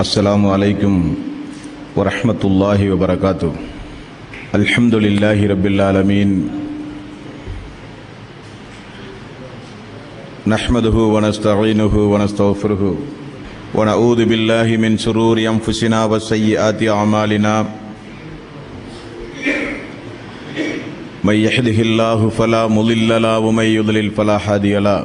அஸ்ஸலாமு அலைக்கும் வரஹ்மத்துல்லாஹி வபரகாத்துஹ். அல்ஹம்துலில்லாஹி ரப்பில் ஆலமீன். நஹ்மதுஹு வ நஸ்தஈனுஹு வ நஸ்தக்ஃபிருஹு வ நஊது பில்லாஹி மின் ஷுரூரி அன்ஃபுஸினா வ ஸய்யிஆத்தி அமாலினா. மை யஹ்திஹில்லாஹு ஃபலா முضில்ல லஹு வ மை யுضلل ஃபலா ஹாதிய லஹு.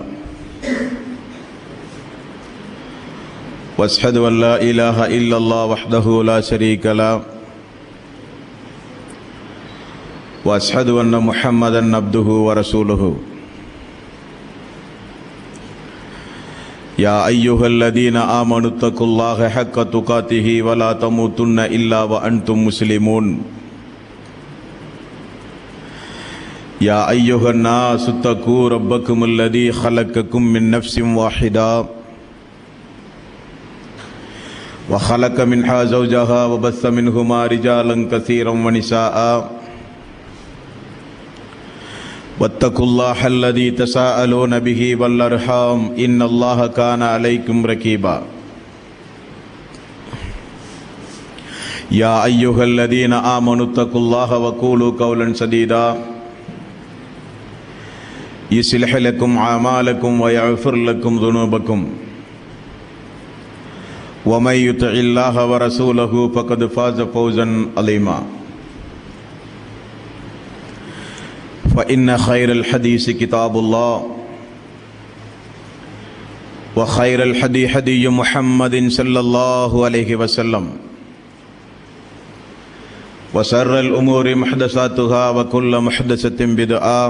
واشهد ان لا اله الا الله وحده لا شريك له واشهد ان محمدا عبده ورسوله. يا ايها الذين امنوا اتقوا الله حق تقاته ولا تموتن الا وانتم مسلمون. يا ايها الناس اتقوا ربكم الذي خلقكم من نفس واحده وخلق منها زوجها وبث منهما رجالا كثيرا ونساء واتقوا الله الذي تساءلون به والأرحام إن الله كان عليكم رقيبا. يا أيها الذين آمنوا اتقوا الله وقولوا قولا سديدا يصلح لكم أعمالكم ويغفر لكم ذنوبكم ومن يطع الله ورسوله فقد فاز فوزا عظيما. فإن خير الحديث كتاب الله وخير الهدي هدي محمد صلى الله عليه وسلم وشر الأمور محدثاتها وكل محدثة بدعة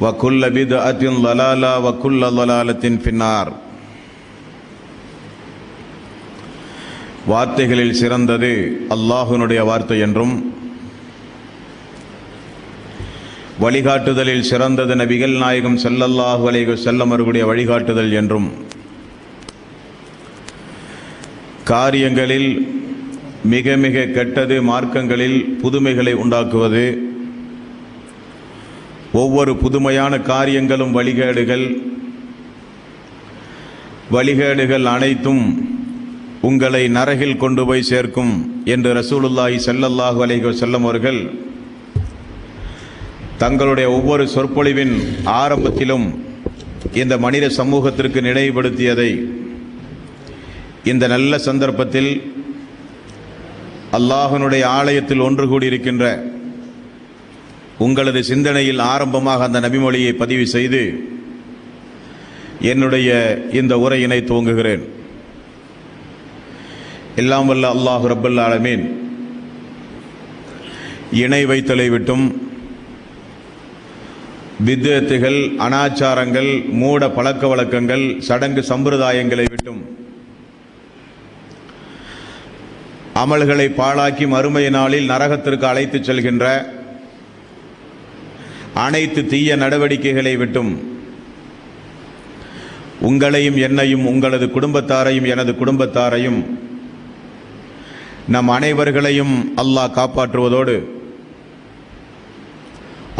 وكل بدعة ضلالة وكل ضلالة في النار. வார்த்தைகளில் சிறந்தது அல்லாஹ்வினுடைய வார்த்தை என்றும், வழிகாட்டுதலில் சிறந்தது நபிகள் நாயகம் ஸல்லல்லாஹு அலைஹி வஸல்லம் அவர்களுடைய வழிகாட்டுதல் என்றும், காரியங்களில் மிக மிக கெட்டது மார்க்கங்களில் புதுமைகளை உண்டாக்குவது, ஒவ்வொரு புதுமையான காரியங்களும் வழிகேடுகள் அனைத்தும் உங்களை நரகில் கொண்டு போய் சேர்க்கும் என்று ரசூலுல்லாஹி ஸல்லல்லாஹு அலைஹி வஸல்லம் அவர்கள் தங்களுடைய ஒவ்வொரு சொற்பொழிவின் ஆரம்பத்திலும் இந்த மனித சமூகத்திற்கு நினைவுபடுத்தியதை இந்த நல்ல சந்தர்ப்பத்தில் அல்லாஹ்வினுடைய ஆலயத்தில் ஒன்று கூடியிருக்கின்ற உங்களது சிந்தனையில் ஆரம்பமாக அந்த நபிமொழியை பதிவு செய்து என்னுடைய இந்த உரையினை துவங்குகிறேன். எல்லாம் வல்ல அல்லாஹ் ரப்பல் ஆலமீன் இணை வைத்தலை விட்டும், பித்அத்துகள், அனாச்சாரங்கள், மூட பழக்க வழக்கங்கள், சடங்கு சம்பிரதாயங்களை விட்டும் அமல்களை பாழாக்கி மறுமை நாளில் நரகத்திற்கு அழைத்துச் செல்கின்ற அனைத்து தீய நடவடிக்கைகளை விட்டும் உங்களையும் என்னையும், உங்களது குடும்பத்தாரையும் எனது குடும்பத்தாரையும், நம் அனைவர்களையும் அல்லாஹ் காப்பாற்றுவதோடு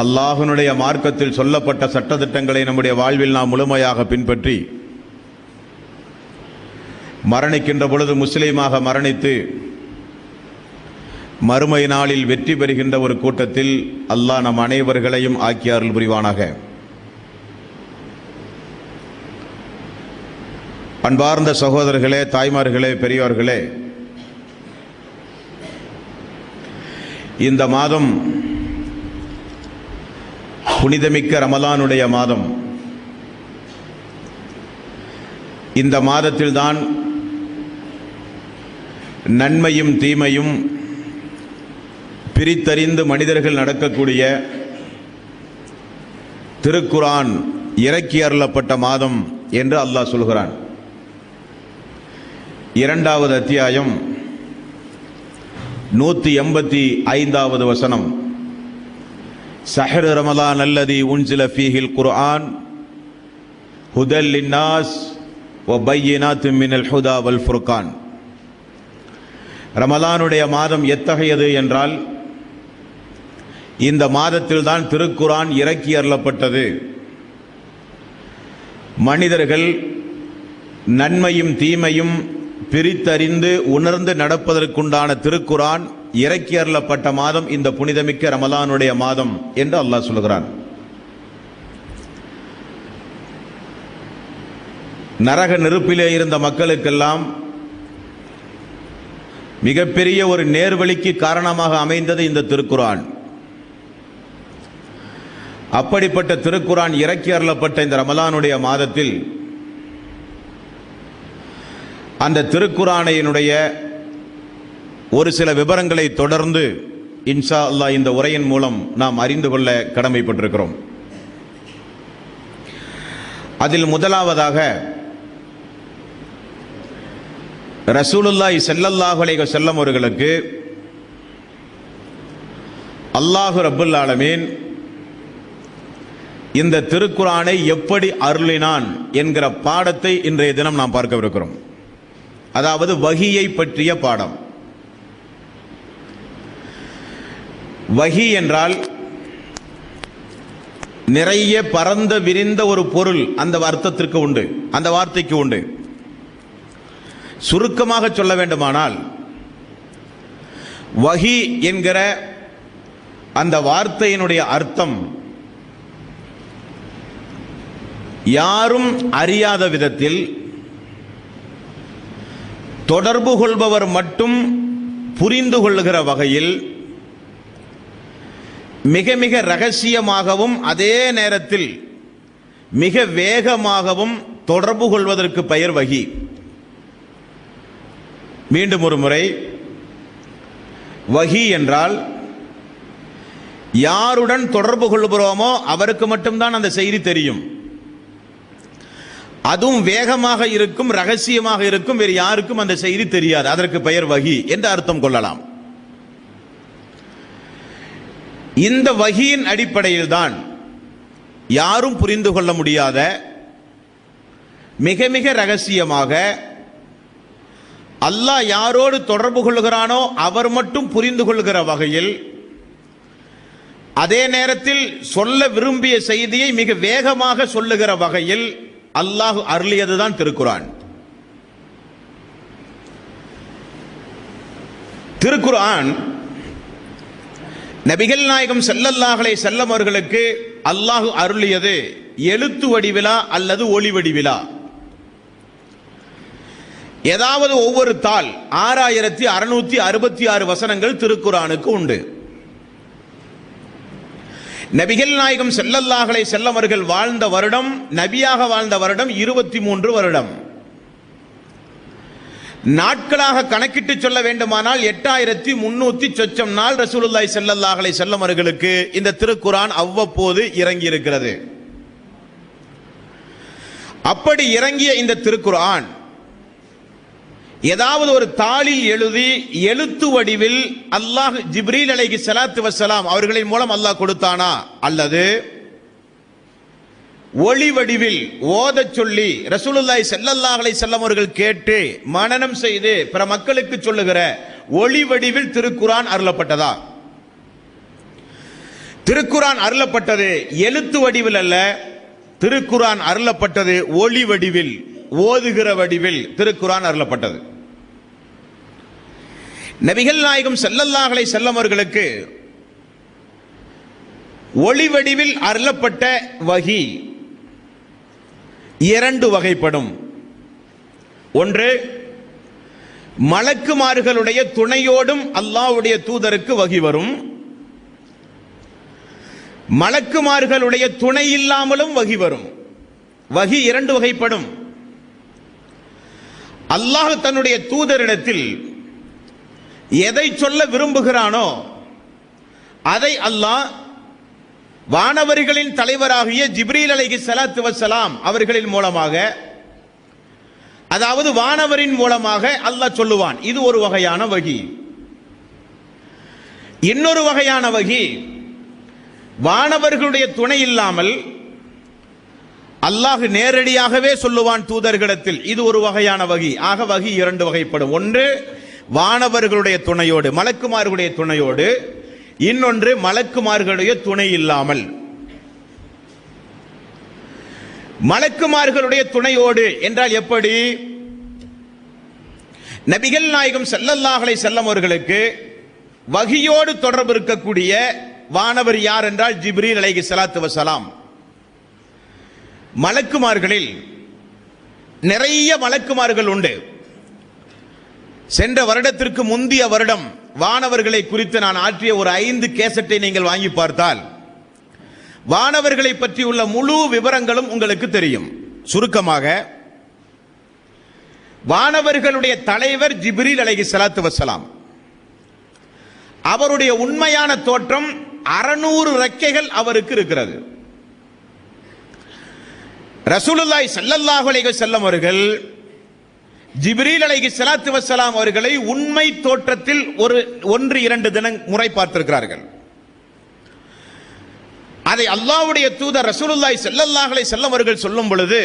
அல்லாஹ்வினுடைய மார்க்கத்தில் சொல்லப்பட்ட சட்டதிட்டங்களை நம்முடைய வாழ்வில் நாம் முழுமையாக பின்பற்றி மரணிக்கின்ற பொழுது முஸ்லீமாக மரணித்து மறுமை நாளில் வெற்றி பெறுகின்ற ஒரு கூட்டத்தில் அல்லாஹ் நம் அனைவர்களையும் ஆக்கி அருள் புரிவானாக. அன்பார்ந்த சகோதரர்களே, தாய்மார்களே, பெரியோர்களே, இந்த மாதம் புனிதமிக்க ரமலானுடைய மாதம். இந்த மாதத்தில்தான் நன்மையும் தீமையும் பிரித்தறிந்து மனிதர்கள் நடக்கக்கூடிய திருக்குர்ஆன் இறக்கி அருளப்பட்ட மாதம் என்று அல்லாஹ் சொல்கிறான். 2வது அத்தியாயம் 185வது வசனம். ஷஹ்ரு ரமலான் அல்லதி உன்சில ஃபீஹில் குர்ஆன் ஹுதல் லின்னாஸ் வ பையினாத்தும் மினல் ஹுதா வல் ஃபுர்கான். ரமலானுடைய மாதம் எத்தகையது என்றால், இந்த மாதத்தில்தான் திருக்குர்ஆன் இறக்கி அருளப்பட்டது. மனிதர்கள் நன்மையும் தீமையும் பிரித்தறிந்து உணர்ந்து நடப்பதற்குண்டான திருக்குரான் இறக்கி அருளப்பட்ட மாதம் இந்த புனிதமிக்க ரமலானுடைய மாதம் என்று அல்லாஹ் சொல்கிறான். நரக நெருப்பிலே இருந்த மக்களுக்கெல்லாம் மிகப்பெரிய ஒரு நேர்வழிக்கு காரணமாக அமைந்தது இந்த திருக்குரான். அப்படிப்பட்ட திருக்குரான் இறக்கி அருளப்பட்ட இந்த ரமலானுடைய மாதத்தில் அந்த திருக்குரானினுடைய ஒரு சில விவரங்களை தொடர்ந்து இன்ஷா அல்லாஹ் இந்த உரையின் மூலம் நாம் அறிந்து கொள்ள கடமைப்பட்டிருக்கிறோம். அதில் முதலாவதாக ரசூலுல்லாஹி ஸல்லல்லாஹு அலைஹி வஸல்லம் அவர்களுக்கு அல்லாஹ் ரப்பல் ஆலமீன் இந்த திருக்குரானை எப்படி அருளினான் என்கிற பாடத்தை இன்றைய தினம் நாம் பார்க்கவிருக்கிறோம். அதாவது வஹியை பற்றிய பாடம். வஹி என்றால் நிறைய பரந்த விரிந்த ஒரு பொருள் அந்த அர்த்தத்திற்கு உண்டு, அந்த வார்த்தைக்கு உண்டு. சுருக்கமாக சொல்ல வேண்டுமானால் வஹி என்கிற அந்த வார்த்தையினுடைய அர்த்தம் யாரும் அறியாத விதத்தில் தொடர்பு கொள்பவர் மட்டும் புரிந்து கொள்ளுகிற வகையில் மிக மிக ரகசியமாகவும் அதே நேரத்தில் மிக வேகமாகவும் தொடர்பு கொள்வதற்கு பெயர் வஹி. மீண்டும் ஒரு முறை, வஹி என்றால் யாருடன் தொடர்பு கொள்கிறோமோ அவருக்கு மட்டும்தான் அந்த செய்தி தெரியும். அதுவும் வேகமாக இருக்கும், ரகசியமாக இருக்கும், வேறு யாருக்கும் அந்த செய்தி தெரியாது. அதற்கு பெயர் வஹி என்று அர்த்தம் கொள்ளலாம். இந்த வஹியின் அடிப்படையில் தான் யாரும் புரிந்து கொள்ள முடியாத மிக மிக ரகசியமாக அல்லாஹ் யாரோடு தொடர்பு கொள்கிறானோ அவர் மட்டும் புரிந்து கொள்கிற வகையில் அதே நேரத்தில் சொல்ல விரும்பிய செய்தியை மிக வேகமாக சொல்லுகிற வகையில் அல்லாஹ் அருளியதுதான் திருக்குரான். திருக்குரான் நபிகள் நாயகம் ஸல்லல்லாஹு அலைஹி வஸல்லம் அவர்களுக்கு அல்லாஹ் அருளியது எழுத்து வடிவிலா அல்லது ஒளி வடிவிலா? ஏதாவது ஒவ்வொரு தாள் 6666 வசனங்கள் திருக்குரானுக்கு உண்டு. நபிகள் நாயகம் ஸல்லல்லாஹு அலைஹி வஸல்லம் அவர்கள் வாழ்ந்த வருடம், நபியாக வாழ்ந்த வருடம் 23 வருடம். நாட்களாக கணக்கிட்டு சொல்ல வேண்டுமானால் 8300 சொச்சம் நாள் ரசூலுல்லாஹி ஸல்லல்லாஹு அலைஹி வஸல்லம் அவர்களுக்கு இந்த திருக்குரான் அவ்வப்போது இறங்கி இருக்கிறது. அப்படி இறங்கிய இந்த திருக்குரான் ஏதாவது ஒரு தாளில் எழுதி எழுத்து வடிவில் அல்லாஹ் ஜிப்ரீல் அலைஹி ஸலாத்து வஸ்ஸலாம் அவர்களின் மூலம் அல்லாஹ் கொடுத்தானா, அல்லது ஒளி வடிவில் ஓதச் சொல்லி ரசூலுல்லாஹி ஸல்லல்லாஹு அலைஹி வஸல்லம் அவர்கள் கேட்டு மனனம் செய்து பிற மக்களுக்கு சொல்லுகிற ஒளி வடிவில் திருக்குரான் அருளப்பட்டதா? திருக்குரான் அருளப்பட்டது எழுத்து வடிவில் அல்ல, திருக்குரான் அருளப்பட்டது ஒளி வடிவில், ஓதுகிற வடிவில் திருக்குரான் அருளப்பட்டது. நபிகள் நாயகம் ஸல்லல்லாஹு அலைஹி வஸல்லம் அவர்களுக்கு ஒளி வடிவில் அருளப்பட்ட வஹி இரண்டு வகைப்படும். ஒன்று, மலக்குமார்களுடைய துணையோடும் அல்லாஹ்வுடைய தூதருக்கு வஹி வரும். மலக்குமார்களுடைய துணை இல்லாமலும் வஹி வரும். வஹி இரண்டு வகைப்படும். அல்லாஹ் தன்னுடைய தூதரிடத்தில் எதை சொல்ல விரும்புகிறானோ அதை அல்லாஹ் வானவர்களின் தலைவராகிய ஜிப்ரீல் அலைஹி ஸலாத்து வஸ்ஸலாம் அவர்களின் மூலமாக, அதாவது வானவரின் மூலமாக அல்லாஹ் சொல்லுவான். இது ஒரு வகையான வஹி. இன்னொரு வகையான வஹி, வானவர்களுடைய துணை இல்லாமல் அல்லாஹ் நேரடியாகவே சொல்லுவான் தூதர்களிடத்தில். இது ஒரு வகையான வஹி. ஆக வஹி இரண்டு வகைப்படும். ஒன்று வானவர்களுடைய துணையோடு, மலக்குமார்களுடைய துணையோடு. இன்னொன்று மலக்குமார்களுடைய துணை இல்லாமல். மலக்குமார்களுடைய துணையோடு என்றால் எப்படி? நபிகள் நாயகம் ஸல்லல்லாஹு அலைஹி வஸல்லம் அவர்களுக்கு வஹியோடு தொடர்பு இருக்கக்கூடிய வானவர் யார் என்றால் ஜிப்ரீல் அலைஹிஸ்ஸலாத்து வஸலாம். மலக்குமார்களில் நிறைய மலக்குமார்கள் உண்டு. சென்ற வருடத்திற்கு முந்தைய வருடம் வானவர்களை குறித்து நான் ஆற்றிய ஒரு 5 கேசட்டை நீங்கள் வாங்கி பார்த்தால் வானவர்களை பற்றி உள்ள முழு விவரங்களும் உங்களுக்கு தெரியும். சுருக்கமாக, வானவர்களுடைய தலைவர் ஜிப்ரீல் அலைஹிஸ்ஸலாத்து வஸலாம். அவருடைய உண்மையான தோற்றம் 600 ரெக்கைகள் அவருக்கு இருக்கிறது. ரசூலுல்லாஹி ஸல்லல்லாஹு அலைஹி வஸல்லம் அவர்கள் ஜிப்ரீல் அலைஹிஸ்ஸலாத்து வஸலாம் அவர்களை உண்மை தோற்றத்தில் 1-2 முறை பார்த்திருக்கிறார்கள். அதை அல்லாஹ்வுடைய தூதர் ரசூலுல்லாஹி ஸல்லல்லாஹு அலைஹி வஸல்லம் அவர்கள் சொல்லும் பொழுது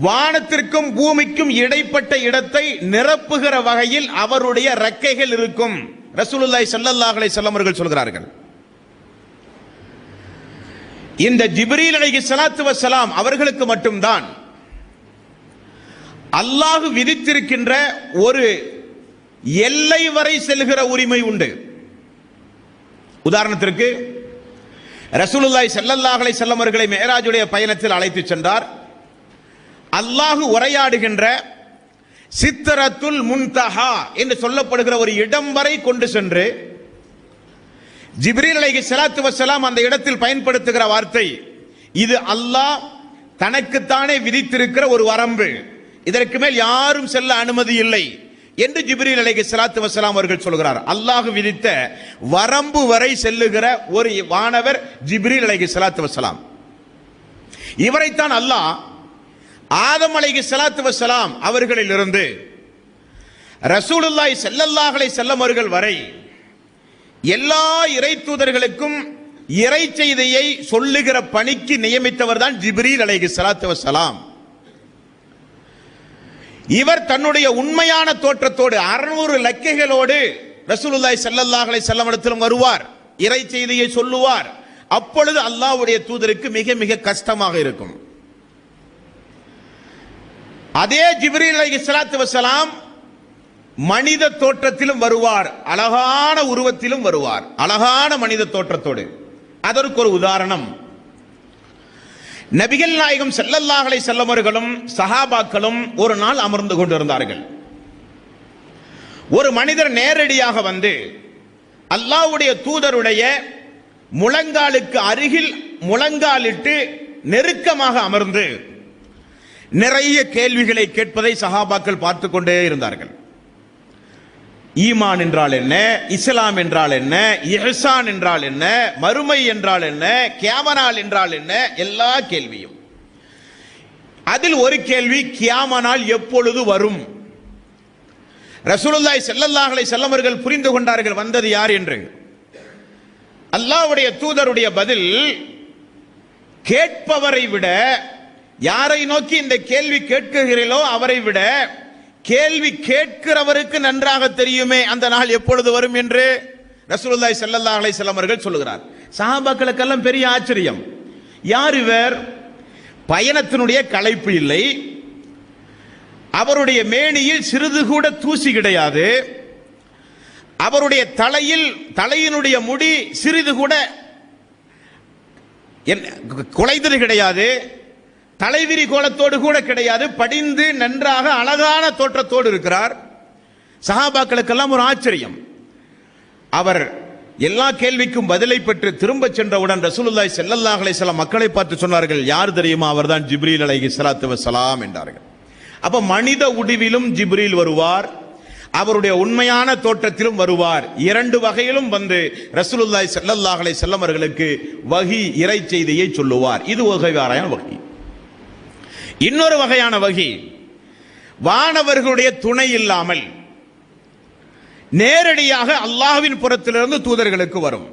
வானத்திற்கும் பூமிக்கும் இடைப்பட்ட இடத்தை நிரப்புகிற வகையில் அவருடைய ரெக்கைகள் இருக்கும். ரசூலுல்லாஹி ஸல்லல்லாஹு அலைஹி வஸல்லம் அவர்கள் சொல்கிறார்கள். இந்த ஜிப்ரீல் அலைஹிஸ்ஸலாத்து வஸலாம் அவர்களுக்கு மட்டும்தான் அல்லாஹ் விதித்திருக்கின்ற ஒரு எல்லை வரை செல்கிற உரிமை உண்டு. உதாரணத்திற்கு, ரசூலுல்லாஹி ஸல்லல்லாஹு அலைஹி வஸல்லம் அவர்களை மிஅராஜுடைய பயணத்தில் அழைத்து சென்றார். அல்லாஹ் உரையாடுகின்ற சித்ரத்துல் முன்தஹா என்று சொல்லப்படுகிற ஒரு இடம் வரை கொண்டு சென்று ஜிப்ரீல் அலைஹிஸ்ஸலாத்து வஸலாம் அந்த இடத்தில் பயன்படுத்துகிற வார்த்தை, இது அல்லாஹ் தனக்குத்தானே விதித்திருக்கிற ஒரு வரம்பு, இதற்கு மேல் யாரும் செல்ல அனுமதி இல்லை என்று ஜிப்ரீல் அலைஹிஸ்ஸலாத்து வஸலாம் அவர்கள் சொல்கிறார். அல்லாஹ் விதித்த வரம்பு வரை செல்லுகிற ஒரு வானவர் ஜிப்ரீல் அலைஹிஸ்ஸலாத்து வஸலாம். இவரைத்தான் அல்லாஹ் ஆதம் அலைஹிஸ்ஸலாத்து வஸலாம் அவர்களிலிருந்து ரசூலுல்லாஹி ஸல்லல்லாஹு அலைஹி வஸல்லம் அவர்கள் வரை எல்லா இறை தூதர்களுக்கும் இறை செய்தியை சொல்லுகிற பணிக்கு நியமித்தவர் தான் ஜிப்ரீல் அலைஹிஸ்ஸலாத்து வஸலாம். இவர் தன்னுடைய உண்மையான தோற்றத்தோடு 600 லக்கைகளோடு ரசூலுல்லாஹி ஸல்லல்லாஹு அலைஹி வஸல்லம் இடத்திலும் வருவார், இறை செய்தியை சொல்லுவார். அப்பொழுது அல்லாஹ்வுடைய தூதருக்கு மிக மிக கஷ்டமாக இருக்கும். அதே ஜிப்ரீல் அலைஹிஸ்ஸலாத்து வஸலாம் மனித தோற்றத்திலும் வருவார், அழகான உருவத்திலும் வருவார், அழகான மனித தோற்றத்தோடு. அதற்கு ஒரு உதாரணம், நபிகள் நாயகம் ஸல்லல்லாஹு அலைஹி வஸல்லம் அவர்களும் சஹாபாக்களும் ஒரு நாள் அமர்ந்து கொண்டிருந்தார்கள். ஒரு மனிதர் நேரடியாக வந்து அல்லாஹ்வுடைய தூதருடைய முழங்காலுக்கு அருகில் முழங்காலிட்டு நெருக்கமாக அமர்ந்து நிறைய கேள்விகளை கேட்பதை சஹாபாக்கள் பார்த்து கொண்டே இருந்தார்கள். ஈமான் என்றால் என்ன, இஸ்லாம் என்றால் என்ன, இஹ்சான் என்றால் என்ன, மறுமை என்றால் என்ன, கியாமனால் என்றால் என்ன, எல்லா கேள்வியும். அதில் ஒரு கேள்வி, கியாமனால் எப்பொழுது வரும்? ரசூலுல்லாஹி ஸல்லல்லாஹு அலைஹி வஸல்லம் அவர்கள் புரிந்து கொண்டார்கள் வந்தது யார் என்று. அல்லாஹ்வுடைய தூதருடைய பதில், கேட்பவரை விட, யாரை நோக்கி இந்த கேள்வி கேட்கிறீர்களோ அவரை விட கேள்வி கேட்கிறவருக்கு நன்றாக தெரியுமே அந்த நாள் எப்பொழுது வரும் என்று ரசூலுல்லாஹி ஸல்லல்லாஹு அலைஹி வஸல்லம் அவர்கள் சொல்லுகிறார். சஹாபாக்களுக்கெல்லாம் பெரிய ஆச்சரியம். யார் இவர்? பயணத்தினுடைய களைப்பு இல்லை, அவருடைய மேனியில் சிறிது கூட தூசி கிடையாது, அவருடைய தலையினுடைய முடி சிறிது கூட குலைதல் கிடையாது, தலைவிரி கோலத்தோடு கூட கிடையாது, படிந்து நன்றாக அழகான தோற்றத்தோடு இருக்கிறார். சஹாபாக்களுக்கெல்லாம் ஒரு ஆச்சரியம். அவர் எல்லா கேள்விக்கும் பதிலை பெற்று திரும்ப சென்றவுடன் ரசூலுல்லாஹி ஸல்லல்லாஹு அலைஹி வஸல்லம் மக்களை பார்த்து சொன்னார்கள், யார் தெரியுமா? அவர்தான் ஜிப்ரீல் அலைஹிஸ்ஸலாத்து வஸலாம் என்றார்கள். அப்ப மனித உருவிலும் ஜிப்ரீல் வருவார், அவருடைய உண்மையான தோற்றத்திலும் வருவார். 2 வகையிலும் வந்து ரசூலுல்லாஹி ஸல்லல்லாஹு அலைஹி வஸல்லம் அவர்களுக்கு வஹி, இறை செய்தியை சொல்லுவார். இது ஒரு வகையான வஹி. இன்னொரு வகையான வஹி, வானவர்களுடைய துணை இல்லாமல் நேரடியாக அல்லாஹ்வின் புறத்திலிருந்து தூதர்களுக்கு வரும்.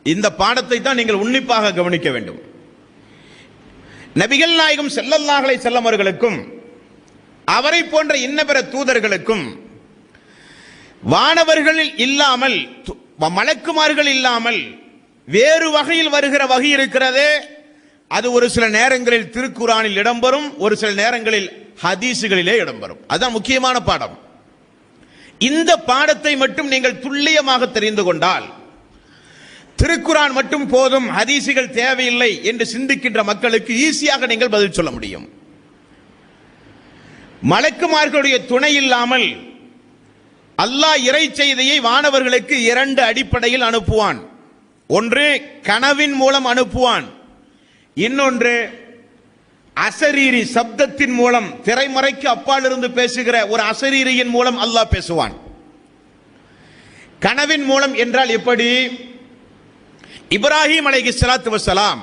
இந்த பாடத்தை தான் நீங்கள் உன்னிப்பாக கவனிக்க வேண்டும். நபிகள் நாயகம் ஸல்லல்லாஹு அலைஹி வஸல்லம் அவர்களுக்கும் அவரை போன்ற இன்ன பிற தூதர்களுக்கும் வானவர்களில் இல்லாமல், மலக்குமார்கள் இல்லாமல் வேறு வகையில் வருகிற வகை இருக்கிறதே, அது ஒரு சில நேரங்களில் திருக்குரானில் இடம்பெறும், ஒரு சில நேரங்களில் ஹதீசுகளிலே இடம்பெறும். அதுதான் முக்கியமான பாடம். இந்த பாடத்தை மட்டும் நீங்கள் துல்லியமாக தெரிந்து கொண்டால், திருக்குரான் மட்டும் போதும், ஹதீசுகள் தேவையில்லை என்று சிந்திக்கின்ற மக்களுக்கு ஈஸியாக நீங்கள் பதில் சொல்ல முடியும். மலக்குமார்களுடைய துணை இல்லாமல் அல்லாஹ் இறை செய்தியை வானவர்களுக்கு இரண்டு அடிப்படையில் அனுப்புவான். ஒன்று கனவின் மூலம் அனுப்புவான், இன்னொன்று அசரீரி சப்தத்தின் மூலம், திரைமறைக்கு அப்பால் இருந்து பேசுகிற ஒரு அசரீரியின் மூலம் அல்லாஹ் பேசுவான். கனவின் மூலம் என்றால் எப்படி? இப்ராஹிம் அலைஹிஸ்ஸலாத்து வஸ்ஸலாம்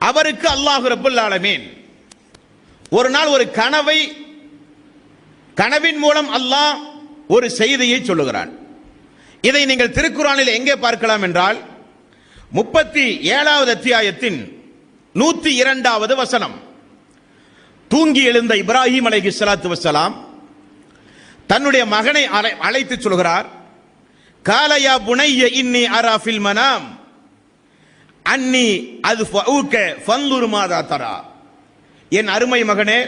அவருக்கு அல்லாஹ் ரப்பல் ஆலமீன் ஒரு நாள் ஒரு கனவின் மூலம் அல்லாஹ் ஒரு செய்தியை சொல்லுகிறான். இதை நீங்கள் திருக்குரானில் எங்கே பார்க்கலாம் என்றால் 37வது அத்தியாயத்தின் 102வது வசனம். தூங்கி எழுந்த இப்ராஹிம் அலைஹிஸ்ஸலாத்து வஸ்ஸலாம் தன்னுடைய மகனை அழைத்து சொல்கிறார், காலயா புனைய இன்னி அராஃபில் மனாம் அன்னி அது ஃபன்துர் மாதா தரா. என் அருமை மகனே,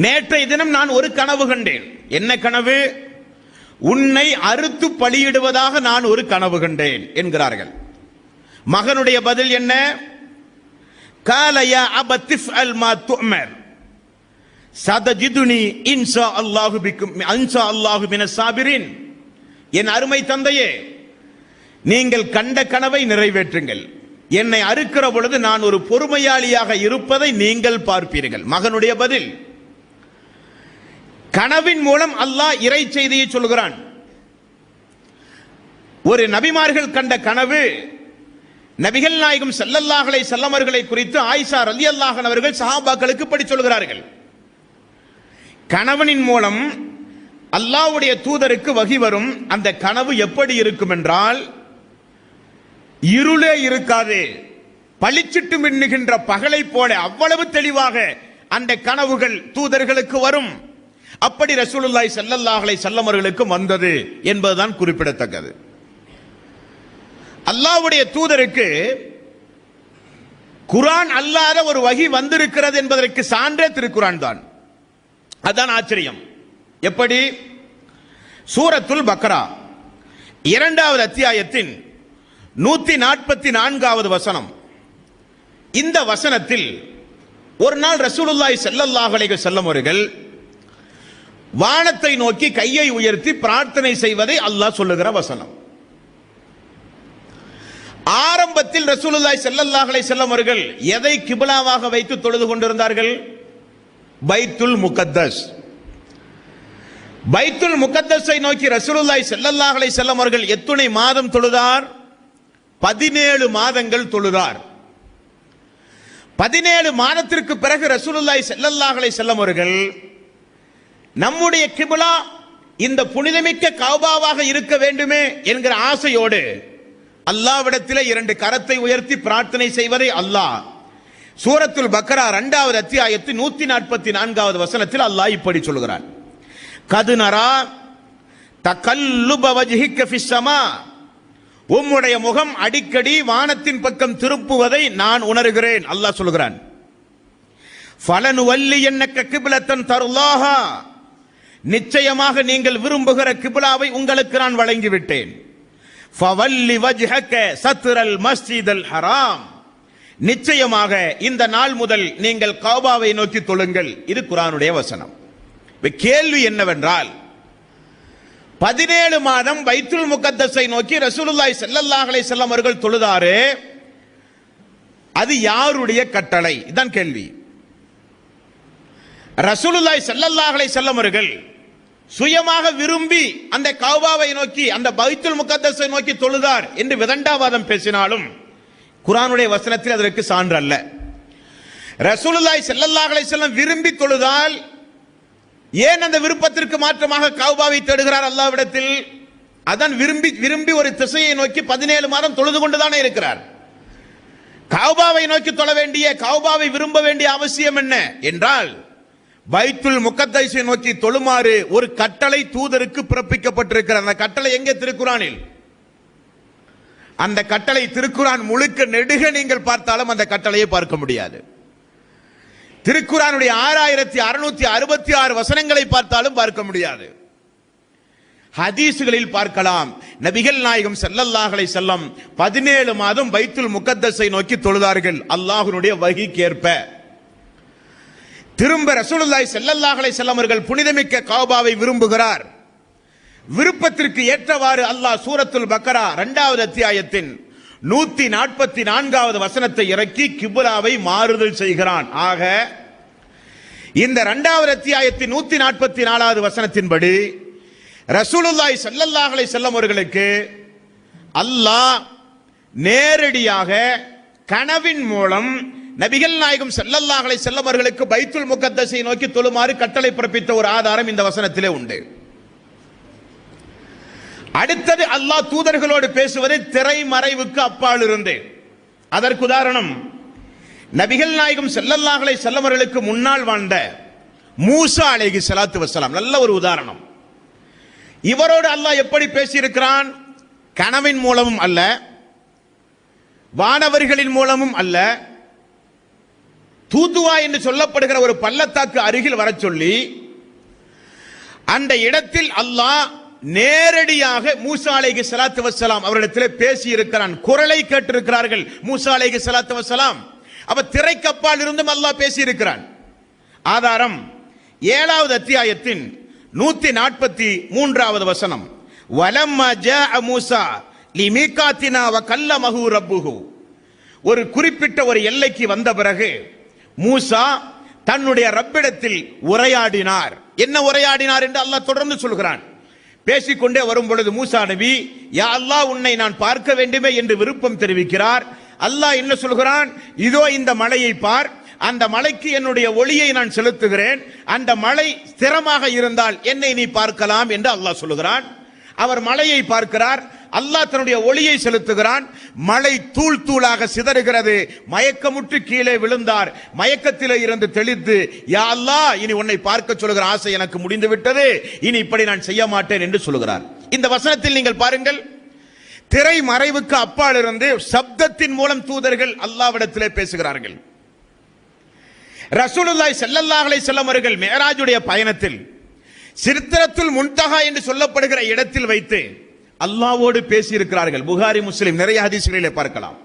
நேற்றைய தினம் நான் ஒரு கனவு கண்டேன். என்ன கனவு? உன்னை அறுத்து பலியிடுவதாக நான் ஒரு கனவு கண்டேன் என்கிறார்கள். மகனுடைய பதில் என்ன? காலயா அபத்திஃப் அல் மா துஅமர் சதஜிதுனி இன்ஷா அல்லாஹு பிக்கும் அன்ஷா அல்லாஹு மினஸ் சாபிரின். என் அருமை தந்தையே, நீங்கள் கண்ட கனவை நிறைவேற்றுங்கள். என்னை அறுக்கிற பொழுது நான் ஒரு பொறுமையாளியாக இருப்பதை நீங்கள் பார்ப்பீர்கள். மகனுடைய பதில். கனவின் மூலம் அல்லாஹ் இறை செய்தியை சொல்கிறான். ஒரு நபிமார்கள் கண்ட கனவு, நபிகள் நாயகம் ஸல்லல்லாஹு அலைஹி வஸல்லம் அவர்களை குறித்து ஆயிஷா ரலியல்லாஹு அன்ஹா அவர்கள் சஹாபாக்களுக்கு படி சொல்கிறார்கள். கனவின் மூலம் அல்லாஹ்வுடைய தூதருக்கு வஹி வரும். அந்த கனவு எப்படி இருக்கும் என்றால், இருளே இருக்காது, பளிச்சிட்டு மின்னுகின்ற பகலை போல அவ்வளவு தெளிவாக அந்த கனவுகள் தூதர்களுக்கு வரும். அப்படி ரசூலுல்லாஹி ஸல்லல்லாஹு அலைஹி வஸல்லம் அவர்களுக்கு வந்தது என்பதுதான் குறிப்பிடத்தக்கது. அல்லாஹ்வுடைய தூதருக்கு குர்ஆன் அல்லாத ஒரு வஹி வந்திருக்கிறது என்பதற்கு சான்றே திருக்குர்ஆன் தான். அதான் ஆச்சரியம். எப்படி? சூரத்துல் பக்ரா 2வது அத்தியாயத்தின் 144வது வசனம். இந்த வசனத்தில் ஒரு நாள் ரசூலுல்லாஹி ஸல்லல்லாஹு அலைஹி வஸல்லம் அவர்கள் வானத்தை நோக்கி கையை உயர்த்தி பிரார்த்தனை செய்வதை அல்லாஹ் சொல்லுகிற வசனம். ஆரம்பத்தில் ரசூலுல்லாஹி ஸல்லல்லாஹு அலைஹி வஸல்லம் அவர்கள் எதை கிப்லாவாக வைத்து தொழுது கொண்டிருந்தார்கள்? பைத்துல் முகத்தஸ். பைத்துல் முகத்தஸை நோக்கி ரசூலுல்லாஹி ஸல்லல்லாஹு அலைஹி வஸல்லம் அவர்கள் எத்தனை மாதம் தொழுதார்? 17 மாதங்கள் தொழுதார். 17 மாதத்திற்கு பிறகு ரசூலுல்லாஹி ஸல்லல்லாஹு அலைஹி வஸல்லம் அவர்கள் நம்முடைய கிப்லா இந்த புனிதமிக்க கஅபாவாக இருக்க வேண்டுமே என்கிற ஆசையோடு அல்லாஹ்விடத்திலே 2 கரத்தை உயர்த்தி பிரார்த்தனை செய்வதை அல்லாஹ் சூரத்துல் பக்ரா 2வது அத்தியாயத்தின் 144வது வசனத்தில் அல்லாஹ் இப்படி சொல்கிறான், கது நரா தகல்லுப வஜ்ஹிக ஃபிஸ் ஸமா. உம்முடைய முகம் அடிக்கடி வானத்தின் பக்கம் திருப்புவதை நான் உணர்கிறேன். அல்லாஹ் சொல்கிறான், ஃபலனுவல்லியன்னக கிப்லத்தன் தர்லாஹா. நிச்சயமாக நீங்கள் விரும்புகிற கிப்லாவை உங்களுக்கு நான் வழங்கிவிட்டேன். ஃபவல்லி வஜ்ஹக சத்ரல் மஸ்ஜிதல் ஹராம். நிச்சயமாக இந்த நாள் முதல் நீங்கள் கஅபாவை நோக்கி தொழுங்கள். இது குர்ஆனுடைய வசனம். கேள்வி என்னவென்றால், 17 மாதம் பைத்துல் முகத்தஸை நோக்கி ரசூலுல்லாஹி ஸல்லல்லாஹு அலைஹி வஸல்லம் அவர்கள் தொழுதாரு. அது யாருடைய கட்டளை? இதான் கேள்வி. ரசூலுல்லாஹி ஸல்லல்லாஹு அலைஹி வஸல்லம் அவர்கள் சுயமாக விரும்பி அந்த கஅபாவை நோக்கி, அந்த பைத்துல் முகத்தஸை நோக்கி தொழுதார் என்று விதண்டாவாதம் பேசினாலும் குர்ஆனுடைய வசனத்தில் அதற்கு சான்று அல்ல. ரசூலுல்லாஹி ஸல்லல்லாஹு அலைஹி வஸல்லம் விரும்பி தொழுதால் ஏன் அந்த விருப்பத்திற்கு மாற்றமாக கஅபாவை தேடுகிறார் அல்லாஹ்விடத்தில்? அதான் விரும்பி ஒரு திசையை நோக்கி 17 மாதம் தொழுது கொண்டுதானே இருக்கிறார். கஅபாவை நோக்கி தொழ வேண்டிய, கஅபாவை விரும்ப வேண்டிய அவசியம் என்ன என்றால், பைத்துல் முகத்தஸை நோக்கி தொழுமாறு ஒரு கட்டளை தூதருக்கு பிறப்பிக்கப்பட்டிருக்கிறது. அந்த கட்டளை எங்கே? திருக்குர்ஆனில். அந்த கட்டளை திருக்குரான் முழுக்க நெடுக நீங்கள் பார்த்தாலும் அந்த கட்டளையை பார்க்க முடியாது. திருக்குரானுடைய 6666 வசனங்களை பார்த்தாலும் பார்க்க முடியாது. ஹதீசுகளில் பார்க்கலாம். நபிகள் நாயகம் ஸல்லல்லாஹு அலைஹி வஸல்லம் 17 மாதம் பைத்துல் முகத்தஸை நோக்கி தொழுதார்கள் அல்லாஹ்வுடைய வஹீக்கேற்ப. திரும்ப ரசூலுல்லாஹி ஸல்லல்லாஹு அலைஹி வஸல்லம் அவர்கள் புனிதமிக்க கஅபாவை விரும்புகிறார். விருப்பத்திற்கு ஏற்றவாறு அல்லாஹ் சூரத்துல் பக்கரா 2வது அத்தியாயத்தின் 144வது வசனத்தை இறக்கி கிப்லாவை மாறுதல் செய்கிறான். ஆக இந்த 2வது அத்தியாயத்தின் 144வது வசனத்தின்படி ரசூலுல்லாஹி ஸல்லல்லாஹு அலைஹி வஸல்லம் அவர்களுக்கு அல்லாஹ் நேரடியாக கனவின் மூலம் நபிகள் நாயகம் ஸல்லல்லாஹு அலைஹி வஸல்லம் அவர்களுக்கு பைத்துல் முகத்தஸை நோக்கி தொழுமாறு கட்டளை பிறப்பித்த ஒரு ஆதாரம் இந்த வசனத்திலே உண்டு. அடுத்தது அல்லாஹ் தூதர்களோடு பேசுவது திரைமறைவுக்கு அப்பால் இருந்து. அதற்கு உதாரணம் நபிகள் நாயகம் ஸல்லல்லாஹு அலைஹி வஸல்லம் அவர்களுக்கு முன்னால் வாழ்ந்த மூசா அலைஹிஸ்ஸலாத்து வஸ்ஸலாம் நல்ல ஒரு உதாரணம். இவரோடு அல்லாஹ் எப்படி பேசியிருக்கிறான்? கனவின் மூலமும் அல்ல, வானவர்களின் மூலமும் அல்ல, தூதுவா என்று சொல்லப்படுகிற ஒரு பள்ளத்தாக்கு அருகில் வர சொல்லி அந்த இடத்தில் அல்லாஹ் நேரடியாக மூசா அலைஹிஸ்ஸலாத்து வஸ்ஸலாம் அவர்களிடத்தில் பேசி இருக்கிறான். குரலை கேட்டிருக்கிறார்கள் மூசா அலைஹிஸ்ஸலாத்து வஸ்ஸலாம். அப்ப திரைக்கப்பால் இருந்தும் அல்லாஹ் பேசி இருக்கிறான். ஆதாரம் 7வது அத்தியாயத்தின் 143வது வசனம். வலம்மா ஜாஅ மூசா லிமீகாத்தினா வகல்லமஹு ரப்புஹு. ஒரு குறிப்பிட்ட ஒரு எல்லைக்கு வந்த பிறகு மூசா தன்னுடைய ரப்பிடத்தில் உரையாடினார். என்ன உரையாடினார் என்று அல்லாஹ் தொடர்ந்து சொல்கிறான். பேசிக்கொண்டே வரும் பொழுது மூசா நபி, யா அல்லாஹ் உன்னை நான் பார்க்க வேண்டுமே என்று விருப்பம் தெரிவிக்கிறார். அல்லாஹ் என்ன சொல்கிறான்? இதோ இந்த மலையை பார், அந்த மலைக்கு என்னுடைய ஒளியை நான் செலுத்துகிறேன், அந்த மலை ஸ்திரமாக இருந்தால் என்னை நீ பார்க்கலாம் என்று அல்லாஹ் சொல்லுகிறான். அவர் மலையை பார்க்கிறார், அல்லாஹ் தன்னுடைய ஒளியை செலுத்துகிறான், மலை தூள் தூளாக சிதறுகிறது, மயக்கமுற்று கீழே விழுந்தார். மயக்கத்திலே இருந்து தெளித்து, யா அல்லாஹ் இனி உன்னை பார்க்க சொல்லுகிற ஆசை எனக்கு முடிந்து விட்டது, இனி இப்படி நான் செய்ய மாட்டேன் என்று சொல்லுகிறார். இந்த வசனத்தில் நீங்கள் பாருங்கள், திரை மறைவுக்கு அப்பால் இருந்து சப்தத்தின் மூலம் தூதர்கள் அல்லாஹ்விடத்திலே பேசுகிறார்கள். ரசூலுல்லாஹி ஸல்லல்லாஹு அலைஹி வஸல்லம் அவர்கள் மிஅராஜுடைய பயணத்தில் சித்ரத்துல் முன்தஹா என்று சொல்லப்படுகிற இடத்தில் வைத்து அல்லாஹ்வோடு பேசி இருக்கிறார்கள். புகாரி முஸ்லிம் நிறைய ஹதீஸ்களிலே பார்க்கலாம்.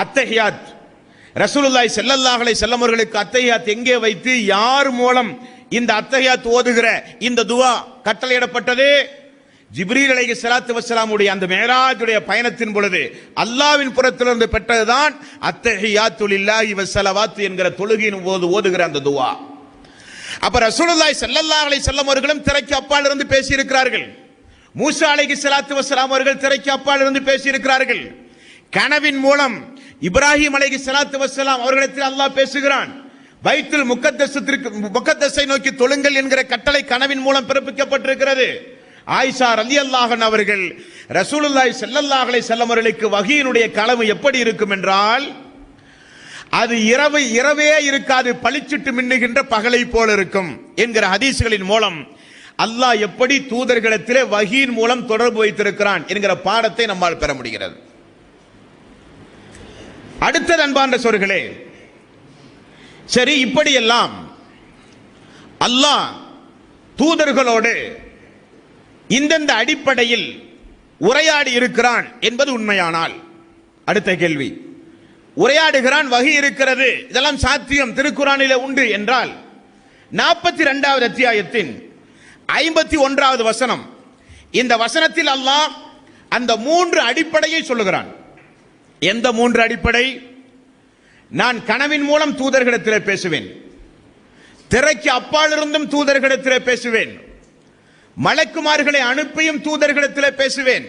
அத்தஹியாத் ரசூலுல்லாஹி ஸல்லல்லாஹு அலைஹி வஸல்லம் அவர்களுக்கு அத்தஹியாத் எங்கே வைத்து யார் மூலம் இந்த அத்தஹியாத் ஓதுகிற இந்த துஆ கட்டளையிடப்பட்டது? ஜிப்ரீல் அலைஹிஸ்ஸலாத்து வஸ்ஸலாமுடைய அந்த மிஅராஜுடைய பயணத்தின் பொழுது அல்லாஹ்வின் புறத்திலிருந்து பெற்றதுதான் அத்தஹியாத்து லில்லாஹி வஸ்ஸலவாத்து என்கிற தொழுகையின் போது ஓதுகிற அந்த துஆ. அப்ப ரசூலுல்லாஹி ஸல்லல்லாஹு அலைஹி வஸல்லம் அவர்களும் திரைக்கு அப்பால் இருந்து பேசி இருக்கிறார்கள். மூசா அலைஹிஸ்ஸலாத்து வஸ்ஸலாம் அவர்கள் திரைக்கு அப்பால் இருந்து பேசி இருக்கிறார்கள். கனவின் மூலம் இப்ராஹிம் அலைஹிஸ்ஸலாத்து வஸ்ஸலாம் அவர்களிடத்தில் அல்லாஹ் பேசுகிறான். பைத்துல் முகத்தஸை நோக்கி தொழுங்கள் என்கிற கட்டளை கனவின் மூலம் பிறப்பிக்கப்பட்டிருக்கிறது. ஆயிஷா ரலியல்லாஹு அன்ஹா அவர்கள் ரசூலுல்லாஹி ஸல்லல்லாஹு அலைஹி வஸல்லம் அவர்களுக்கு வஹீயினுடைய களவு எப்படி இருக்கும் என்றால் அது இரவே இருக்காது, பளிச்சிட்டு மின்னுகின்ற பகலை போல இருக்கும் என்கிற ஹதீஸ்களின் மூலம் அல்லாஹ் எப்படி தூதர்களிடத்திலே வஹீயின் மூலம் தொடர்பு வைத்திருக்கிறான் என்கிற பாடத்தை நம்மால் பெற முடிகிறது. அடுத்தது அன்பார்ந்த சோர்களே, சரி இப்படியெல்லாம் அல்லாஹ் தூதர்களோடு இந்தந்த அடிப்படையில் உரையாடி இருக்கிறான் என்பது உண்மையானால், அடுத்த கேள்வி, உரையாடுகிறான், வஹி இருக்கிறது, இதெல்லாம் சாத்தியம் திருக்குரானிலே உண்டு என்றால் 42வது அத்தியாயத்தின் 51வது வசனம், இந்த வசனத்தில் அல்லாஹ் அந்த 3 அடிப்படையை சொல்லுகிறான். எந்த 3 அடிப்படை? நான் கனவின் மூலம் தூதர்களிடத்திலே பேசுவேன், திரைக்கு அப்பால் இருந்தும் தூதர்களிடத்திலே பேசுவேன், மலக்குமார்களை அனுப்பியும் தூதர்களிடத்திலே பேசுவேன்.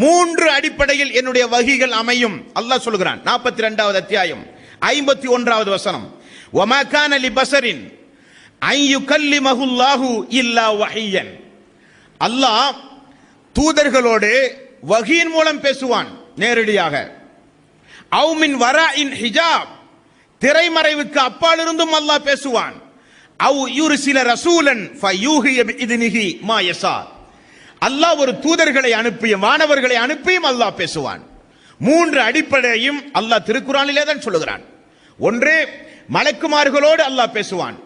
3 அடிப்படையில் என்னுடைய வஹீகள் அமையும் அல்லாஹ் சொல்கிறான். 42வது அத்தியாயம் 51வது வசனம், வமா கான லிபஸரின் ஐ யுகல்லிமஹுல்லாஹு இல்லா வஹியன். அல்லாஹ் தூதர்களோடு வஹீயின் மூலம் பேசுவான் நேரடியாக. அவு மின் வராஇன் ஹிஜாப், திரைமறைவுக்கு அப்பால் இருந்தும் அல்லாஹ் பேசுவான். அவு யுர்சில ரசூலன் ஃபயூஹி பிஇذنஹி மா யஷா, அல்லாஹ் ஒரு தூதர்களை அனுப்பியும் வானவர்களை அனுப்பியும் அல்லாஹ் பேசுவான். மூன்று அடிப்படையும் அல்லாஹ் திருக்குர்ஆனிலே தான் சொல்லுகிறான். ஒன்று, மலக்குமார்களோடு அல்லாஹ் பேசுவான்.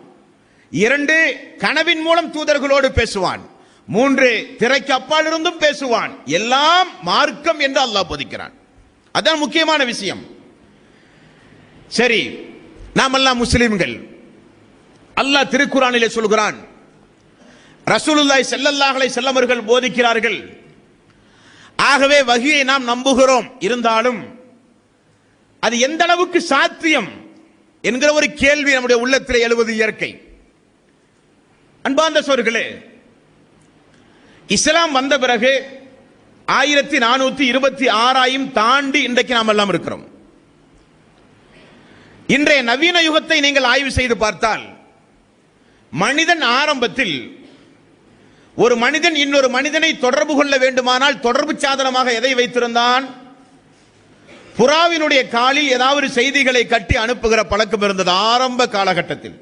இரண்டு, கனவின் மூலம் தூதர்களோடு பேசுவான். மூன்று, திரைக்கு அப்பால் இருந்தும் பேசுவான். எல்லாம் மார்க்கம் என்று அல்லாஹ் போதிக்கிறான். அதான் முக்கியமான விஷயம். சரி, நாம் எல்லாம் முஸ்லிம்கள். அல்லாஹ் திருக்குர்ஆனிலே சொல்கிறான், ரசூலுல்லாஹி ஸல்லல்லாஹு அலைஹி வஸல்லம் அவர்கள் போதிக்கிறார்கள். ஆகவே வஹியை நாம் நம்புகிறோம். இருந்தாலும் அது எந்த அளவுக்கு சாத்தியம் என்கிற ஒரு கேள்வி நம்முடைய உள்ளத்தில் எழுவது இயற்கை. அன்பார்ந்த சகோதரர்களே, இஸ்லாம் வந்த பிறகு 1426 தாண்டி இன்றைக்கு நாம் எல்லாம் இருக்கிறோம். இன்றைய நவீன யுகத்தை நீங்கள் ஆய்வு செய்து பார்த்தால், மனிதன் ஆரம்பத்தில் ஒரு மனிதன் இன்னொரு மனிதனை தொடர்பு கொள்ள வேண்டுமானால் தொடர்பு சாதனமாக எதை வைத்திருந்தான்? புறாவினுடைய காலில் ஏதாவது செய்திகளை கட்டி அனுப்புகிற பழக்கம் இருந்தது ஆரம்ப காலகட்டத்தில்.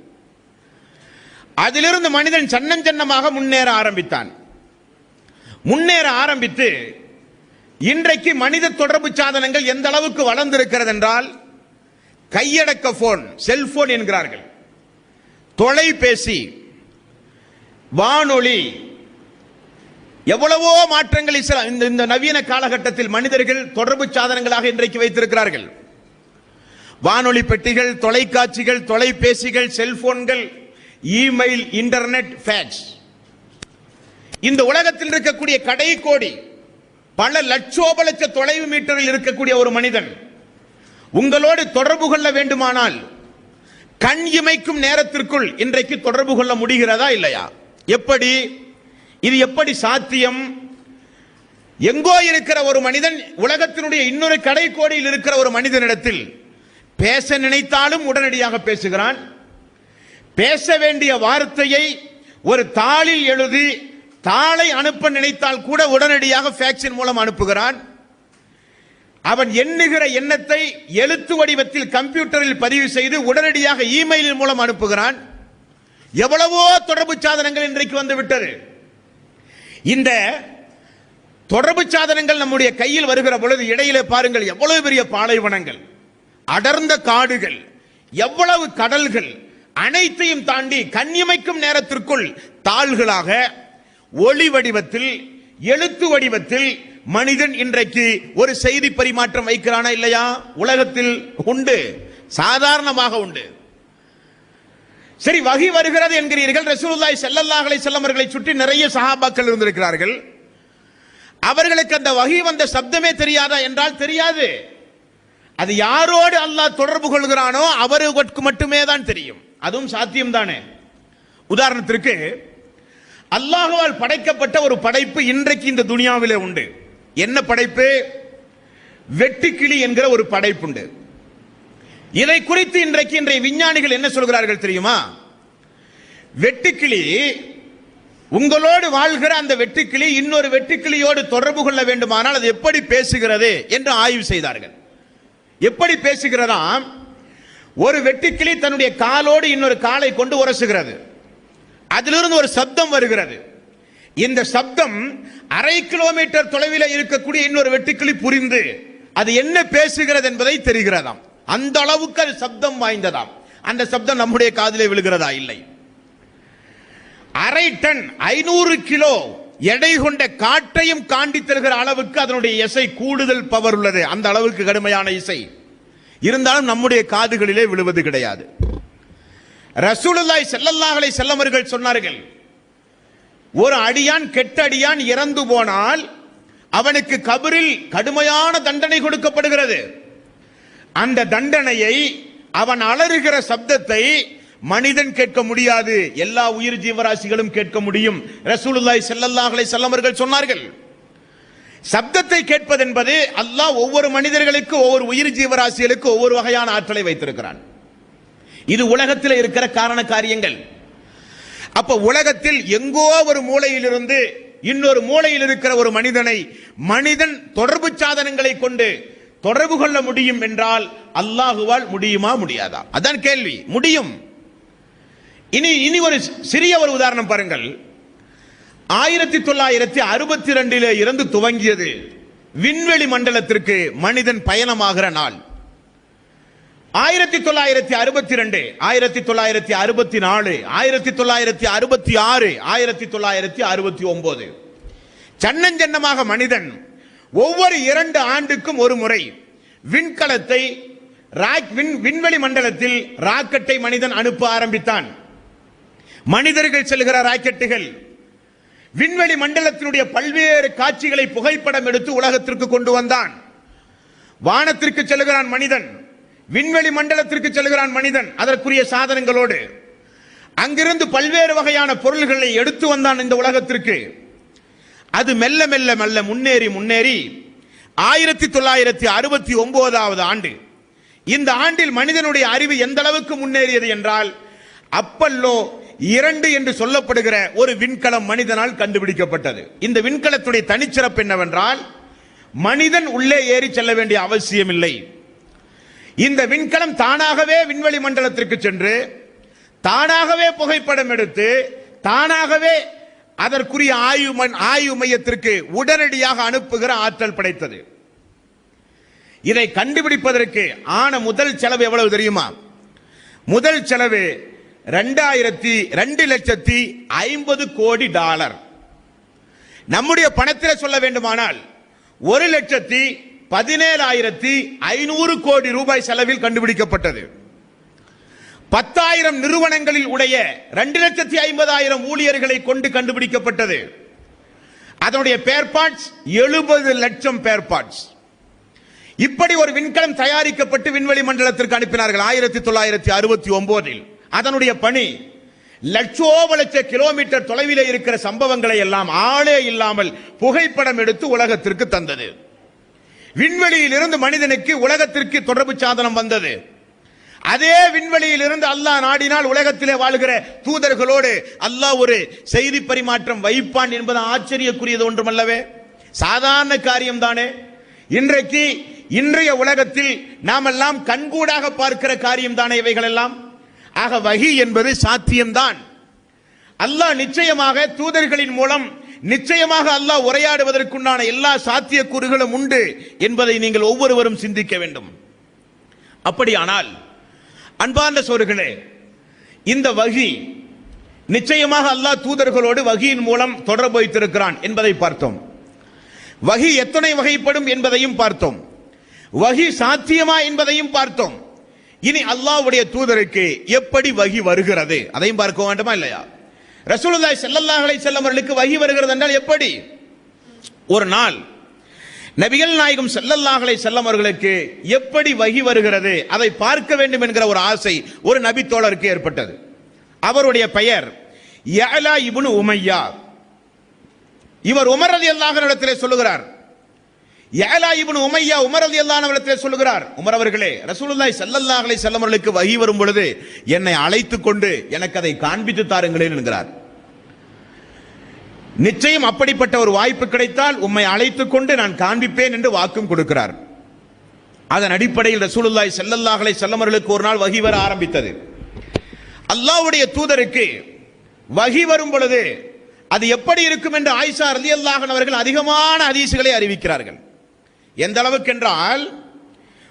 அதிலிருந்து மனிதன் சன்னமாக முன்னேற ஆரம்பித்தான். முன்னேற ஆரம்பித்து இன்றைக்கு மனித தொடர்பு சாதனங்கள் எந்த அளவுக்கு வளர்ந்திருக்கிறது என்றால், கையடக்க போன், செல்போன் என்கிறார்கள், தொலைபேசி, வானொலி, எவ்வளவோ மாற்றங்கள் இந்த நவீன காலகட்டத்தில் மனிதர்கள் தொடர்பு சாதனங்களாக இன்றைக்கு வைத்திருக்கிறார்கள். வானொலி பெட்டிகள், தொலைக்காட்சிகள், தொலைபேசிகள், செல்போன்கள், இமெயில், இன்டர்நெட், ஃபேக்ஸ். இந்த உலகத்தில் இருக்கக்கூடிய கடை கோடி பல லட்சோப லட்ச தொலைவு மீட்டரில் இருக்கக்கூடிய ஒரு மனிதன் உங்களோடு தொடர்பு கொள்ள வேண்டுமானால் கண் இமைக்கும் நேரத்திற்குள் இன்றைக்கு தொடர்பு கொள்ள முடிகிறதா இல்லையா? எப்படி? இது எப்படி சாத்தியம்? எங்கோ இருக்கிற ஒரு மனிதன் உலகத்தினுடைய இன்னொரு கடை கோடியில் இருக்கிற ஒரு மனிதனிடத்தில் பேச நினைத்தாலும் உடனடியாக பேசுகிறான். பேச வேண்டிய வார்த்தையை ஒரு தாளில் எழுதி தாளை அனுப்ப நினைத்தால் கூட உடனடியாக ஃபேக்ஸின் மூலம் அனுப்புகிறான். அவன் எண்ணுகிற எண்ணத்தை எழுத்து வடிவத்தில் கம்ப்யூட்டரில் பதிவு செய்து உடனடியாக இமெயிலின் மூலம் அனுப்புகிறான். எவ்வளவோ தொடர்பு சாதனங்கள் இன்றைக்கு வந்துவிட்டது. இந்த தொடர்பு சாதனங்கள் நம்முடைய கையில் வருகிற பொழுது இடையிலே பாருங்கள், எவ்வளவு பெரிய பாலைவனங்கள், அடர்ந்த காடுகள், எவ்வளவு கடல்கள், அனைத்தையும் தாண்டி கண்ணிமைக்கும் நேரத்திற்குள் தாள்களாக ஒளி வடிவத்தில், எழுத்து வடிவத்தில் மனிதன் இன்றைக்கு ஒரு செய்தி பரிமாற்றம் வைக்கிறானா இல்லையா? உலகத்தில் உண்டு, சாதாரணமாக உண்டு. சரி, வஹி வருகிறது என்கிறீர்கள். ரசூலுல்லாஹி ஸல்லல்லாஹு அலைஹி வஸல்லம் அவர்களை சுற்றி நிறைய சஹாபாக்கள் இருந்திருக்கிறார்கள். அவர்களுக்கு அந்த வஹி வந்த சப்தமே தெரியாதா என்றால் தெரியாது. அது யாரோடு அல்லாஹ் தொடர்பு கொள்கிறானோ அவருக்கு மட்டுமே தான் தெரியும். அதுவும் சாத்தியம் தானே. உதாரணத்திற்கு, அல்லாஹ்வால் படைக்கப்பட்ட ஒரு படைப்பு இன்றைக்கு இந்த துனியாவிலே உண்டு. என்ன படைப்பு? வெட்டுக்கிளி என்கிற ஒரு படைப்பு உண்டு. இதை குறித்து இன்றைய விஞ்ஞானிகள் என்ன சொல்கிறார்கள் தெரியுமா? வெட்டுக்கிளி, உங்களோடு வாழ்கிற அந்த வெட்டுக்கிளி இன்னொரு வெட்டுக்கிளியோடு தொடர்பு கொள்ள வேண்டுமானால் அது எப்படி பேசுகிறது என்று ஆய்வு செய்தார்கள். எப்படி பேசுகிறதாம்? ஒரு வெட்டுக்கிளி தன்னுடைய காலோடு இன்னொரு காலை கொண்டு உரசுகிறது. அதிலிருந்து ஒரு சப்தம் வருகிறது. இந்த சப்தம் 1/2 கிலோமீட்டர் தொலைவில் இருக்கக்கூடிய இன்னொரு வெட்டுக்கிளி புரிந்து அது என்ன பேசுகிறது என்பதை தெரிகிறதாம். அந்த அளவுக்கு அது சப்தம் வாய்ந்ததாம். அந்த சப்தம் நம்முடைய காதிலே விழுகிறதா? இல்லை. 1/2 டன் 500 கிலோ எடை கொண்ட காற்றையும் காண்டி தருகிற அளவுக்கு அதனுடைய இசை கூடுதல் பவர் உள்ளது. அந்த அளவுக்கு கடுமையான இசை இருந்தாலும் நம்முடைய காதுகளிலே விழுவது கிடையாது. ரசூலுல்லாஹி ஸல்லல்லாஹு அலைஹி வஸல்லம் அவர்கள் சொன்னார்கள், ஒரு அடியான், கெட்ட அடியான் இறந்து போனால் அவனுக்கு கபரில் கடுமையான தண்டனை கொடுக்கப்படுகிறது. அந்த தண்டனையை, அவன் அலறுகிற சப்தத்தை மனிதன் கேட்க முடியாது, எல்லா உயிர் ஜீவராசிகளும் கேட்க முடியும். ரசூலுல்லாஹி ஸல்லல்லாஹு அலைஹி வஸல்லம் அவர்கள் சொன்னார்கள், சப்தத்தை கேட்பது என்பது அல்லாஹ் ஒவ்வொரு மனிதர்களுக்கு, ஒவ்வொரு உயிர் ஜீவராசிகளுக்கு ஒவ்வொரு வகையான ஆற்றலை வைத்திருக்கிறான். இது உலகத்தில் இருக்கிற காரண காரியங்கள். அப்ப உலகத்தில் எங்கோ ஒரு மூலையிலிருந்து இன்னொரு மூலையில் இருக்கிற ஒரு மனிதனை மனிதன் தொடர்பு சாதனங்களை கொண்டு தொடர்பு கொள்ள முடியும் என்றால் அல்லாஹுவால் முடியுமா முடியாதா? அதான் கேள்வி. முடியும். இனி ஒரு சிறிய ஒரு உதாரணம் பாருங்கள். 1962 இருந்து துவங்கியது விண்வெளி மண்டலத்திற்கு மனிதன் பயணமாகிற நாள் 1962, 1964, 1966, 1969. சன்னஞ்சன்னமாக மனிதன் ஒவ்வொரு 2 ஆண்டுக்கும் ஒரு முறை விண்கலத்தை விண்வெளி மண்டலத்தில் ராக்கெட்டை மனிதன் அனுப்ப ஆரம்பித்தான். மனிதர்கள் செல்கிற ராக்கெட்டுகள் விண்வெளி மண்டலத்தினுடைய பல்வேறு காட்சிகளை புகைப்படம் எடுத்து உலகத்திற்கு கொண்டு வந்தான். வானத்திற்கு செல்கிறான் மனிதன், விண்வெளி மண்டலத்திற்கு செல்கிறான் மனிதன் அதற்குரிய சாதனங்களோடு. அங்கிருந்து பல்வேறு வகையான பொருள்களை எடுத்து வந்தான் இந்த உலகத்திற்கு. அது மெல்ல மெல்ல மெல்ல முன்னேறி 1969 ஆண்டு, இந்த ஆண்டில் மனிதனுடைய அறிவு எந்த அளவுக்கு முன்னேறியது என்றால், அப்பல்லோ 2 என்று சொல்லப்படுகிற ஒரு விண்கலம் மனிதனால் கண்டுபிடிக்கப்பட்டது. இந்த விண்கலத்துடைய தனிச்சிறப்பு என்னவென்றால், மனிதன் உள்ளே ஏறி செல்ல வேண்டிய அவசியம் இல்லை. இந்த விண்கலம் தானாகவே விண்வெளி மண்டலத்திற்கு சென்று தானாகவே புகைப்படம் எடுத்து தானாகவே அதற்குரிய ஆய்வு மையத்திற்கு உடனடியாக அனுப்புகிற ஆற்றல் படைத்தது. இதை கண்டுபிடிப்பதற்கு ஆன முதல் செலவு எவ்வளவு தெரியுமா? முதல் செலவு $2,50,00,000. நம்முடைய பணத்தில் சொல்ல வேண்டுமானால் 1,17,500 கோடி ரூபாய் செலவில் கண்டுபிடிக்கப்பட்டது. 10,000 நிறுவனங்களில் உடைய 2,50,000 ஊழியர்களை கொண்டு கண்டுபிடிக்கப்பட்டது. அதனுடைய பேர் பார்ட்ஸ் 70 லட்சம் பேர் பார்ட்ஸ். இப்படி ஒரு விண்கலம் தயாரிக்கப்பட்டு விண்வெளி மண்டலத்திற்கு அனுப்பினார்கள் 1969. அதனுடைய பணி லட்சோப லட்ச கிலோமீட்டர் தொலைவில் இருக்கிற சம்பவங்களை எல்லாம் ஆளே இல்லாமல் புகைப்படம் எடுத்து உலகத்திற்கு தந்தது. விண்வெளியில் இருந்து மனிதனுக்கு உலகத்திற்கு தொடர்பு சாதனம் வந்தது. அதே விண்வெளியில் இருந்து அல்லாஹ் நாடினால் உலகத்திலே வாழ்கிற தூதர்களோடு அல்லாஹ் ஒரு செய்தி பரிமாற்றம் வைப்பான் என்பது ஆச்சரியக்குரியது ஒன்றுமல்லவே, சாதாரண காரியம் தானே. இன்றைய உலகத்தில் நாம் எல்லாம் கண்கூடாக பார்க்கிற காரியம் தானே இவைகள் எல்லாம். ஆக வஹி என்பது சாத்தியம்தான். அல்லாஹ் நிச்சயமாக தூதர்களின் மூலம் நிச்சயமாக அல்லாஹ் உரையாடுவதற்குண்டான எல்லா சாத்தியக்கூறுகளும் உண்டு என்பதை நீங்கள் ஒவ்வொருவரும் சிந்திக்க வேண்டும். அப்படியானால் அன்பார்ந்த சகோதரர்களே, இந்த வஹி நிச்சயமாக அல்லாஹ் தூதர்களோடு வஹியின் மூலம் தொடர்பு வைத்திருக்கிறான் என்பதை பார்த்தோம். வஹி எத்தனை வகைப்படும் என்பதையும் பார்த்தோம். வஹி சாத்தியமா என்பதையும் பார்த்தோம். இனி அல்லாஹ்வுடைய தூதருக்கு எப்படி வஹி வருகிறது அதையும் பார்க்க வேண்டுமா இல்லையா? ரசூலுல்லாஹி ஸல்லல்லாஹு அலைஹி வஸல்லம் அவர்களுக்கு வஹி வருகிறது என்றால் எப்படி? ஒரு நாள் நபிகள் நாயகம் ஸல்லல்லாஹு அலைஹி வஸல்லம் அவர்களுக்கு எப்படி வஹி வருகிறது அதை பார்க்க வேண்டும் என்கிற ஒரு ஆசை ஒரு நபி தோழருக்கு ஏற்பட்டது. அவருடைய பெயர் யஅலா இப்னு உமையா. இவர் உமர் ரலியல்லாஹு அன்ஹு இடத்திலே சொல்லுகிறார். யஅலா இப்னு உமையா உமர் ரலியல்லாஹு அன்ஹு இடத்திலே சொல்லுகிறார், உமர் அவர்களே, ரசூலுல்லாஹி ஸல்லல்லாஹு அலைஹி வஸல்லம் அவர்களுக்கு வஹி வரும் பொழுது என்னை அழைத்துக் கொண்டு எனக்கு அதை காண்பித்து தாருங்களேன் என்கிறார். நிச்சயம் அப்படிப்பட்ட ஒரு வாய்ப்பு கிடைத்தால் உம்மை அழைத்துக் கொண்டு நான் காண்பிப்பேன் என்று வாக்கும் கொடுக்கிறார். அதன் அடிப்படையில் ரசூலுல்லாஹி ஸல்லல்லாஹு அலைஹி வஸல்லம் அவர்களுக்கு ஒரு நாள் வஹி வர ஆரம்பித்தது. அல்லாஹ்வுடைய தூதருக்கு வஹி வரும் பொழுது அது எப்படி இருக்கும் என்று ஆயிஷா ரலியல்லாஹு அன்ஹா அவர்கள் அதிகமான ஹதீஸ்களை அறிவிக்கிறார்கள். எந்த அளவுக்கு என்றால்,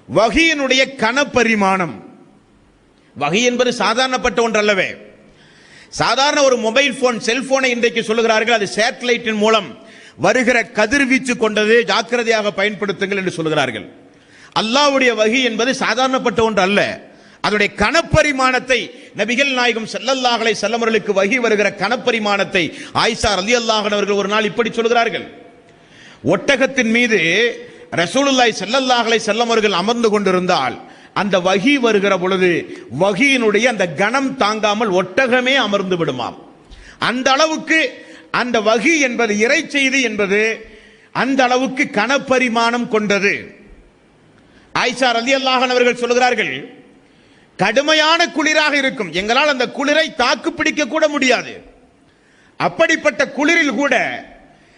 வஹியினுடைய கனப்பரிமாணம், வஹி என்பது சாதாரணப்பட்ட ஒன்று அல்லவே. சாதாரண ஒரு மொபைல் போன், செல்போனை இன்றைக்கு சொல்லுகிறார்கள் அது சேட்டலைட்டின் மூலம் வருகிற கதிர்வீச்சு கொண்டது, ஜாக்கிரதையாக பயன்படுத்துங்கள் என்று சொல்லுகிறார்கள். அல்லாஹ்வுடைய வஹி என்பது சாதாரணப்பட்ட ஒன்று அல்ல. அதனுடைய கனப்பரிமாணத்தை நபிகள் நாயகம் ஸல்லல்லாஹு அலைஹி வஸல்லம் அவர்களுக்கு வஹி வருகிற கனப்பரிமாணத்தை ஆயிஷா ரலியல்லாஹு அன்ஹா அவர்கள் ஒரு நாள் இப்படி சொல்கிறார்கள். ஒட்டகத்தின் மீது ரசூலுல்லாஹி ஸல்லல்லாஹு அலைஹி வஸல்லம் அவர்கள் அமர்ந்து கொண்டிருந்தால் அந்த வஹி வருகிற பொழுது வஹியினுடைய அந்த கனம் தாங்காமல் ஒட்டகமே அமர்ந்து விடுமாம். அந்த அளவுக்கு அந்த வஹி என்பது, இறை செய்தி என்பது அந்த அளவுக்கு கனப்பரிமாணம் கொண்டது. ஆயிஷா ரலியல்லாஹு அன்ஹா அவர்கள் சொல்கிறார்கள், கடுமையான குளிராக இருக்கும், எங்களால் அந்த குளிரை தாக்கு பிடிக்க கூட முடியாது. அப்படிப்பட்ட குளிரில் கூட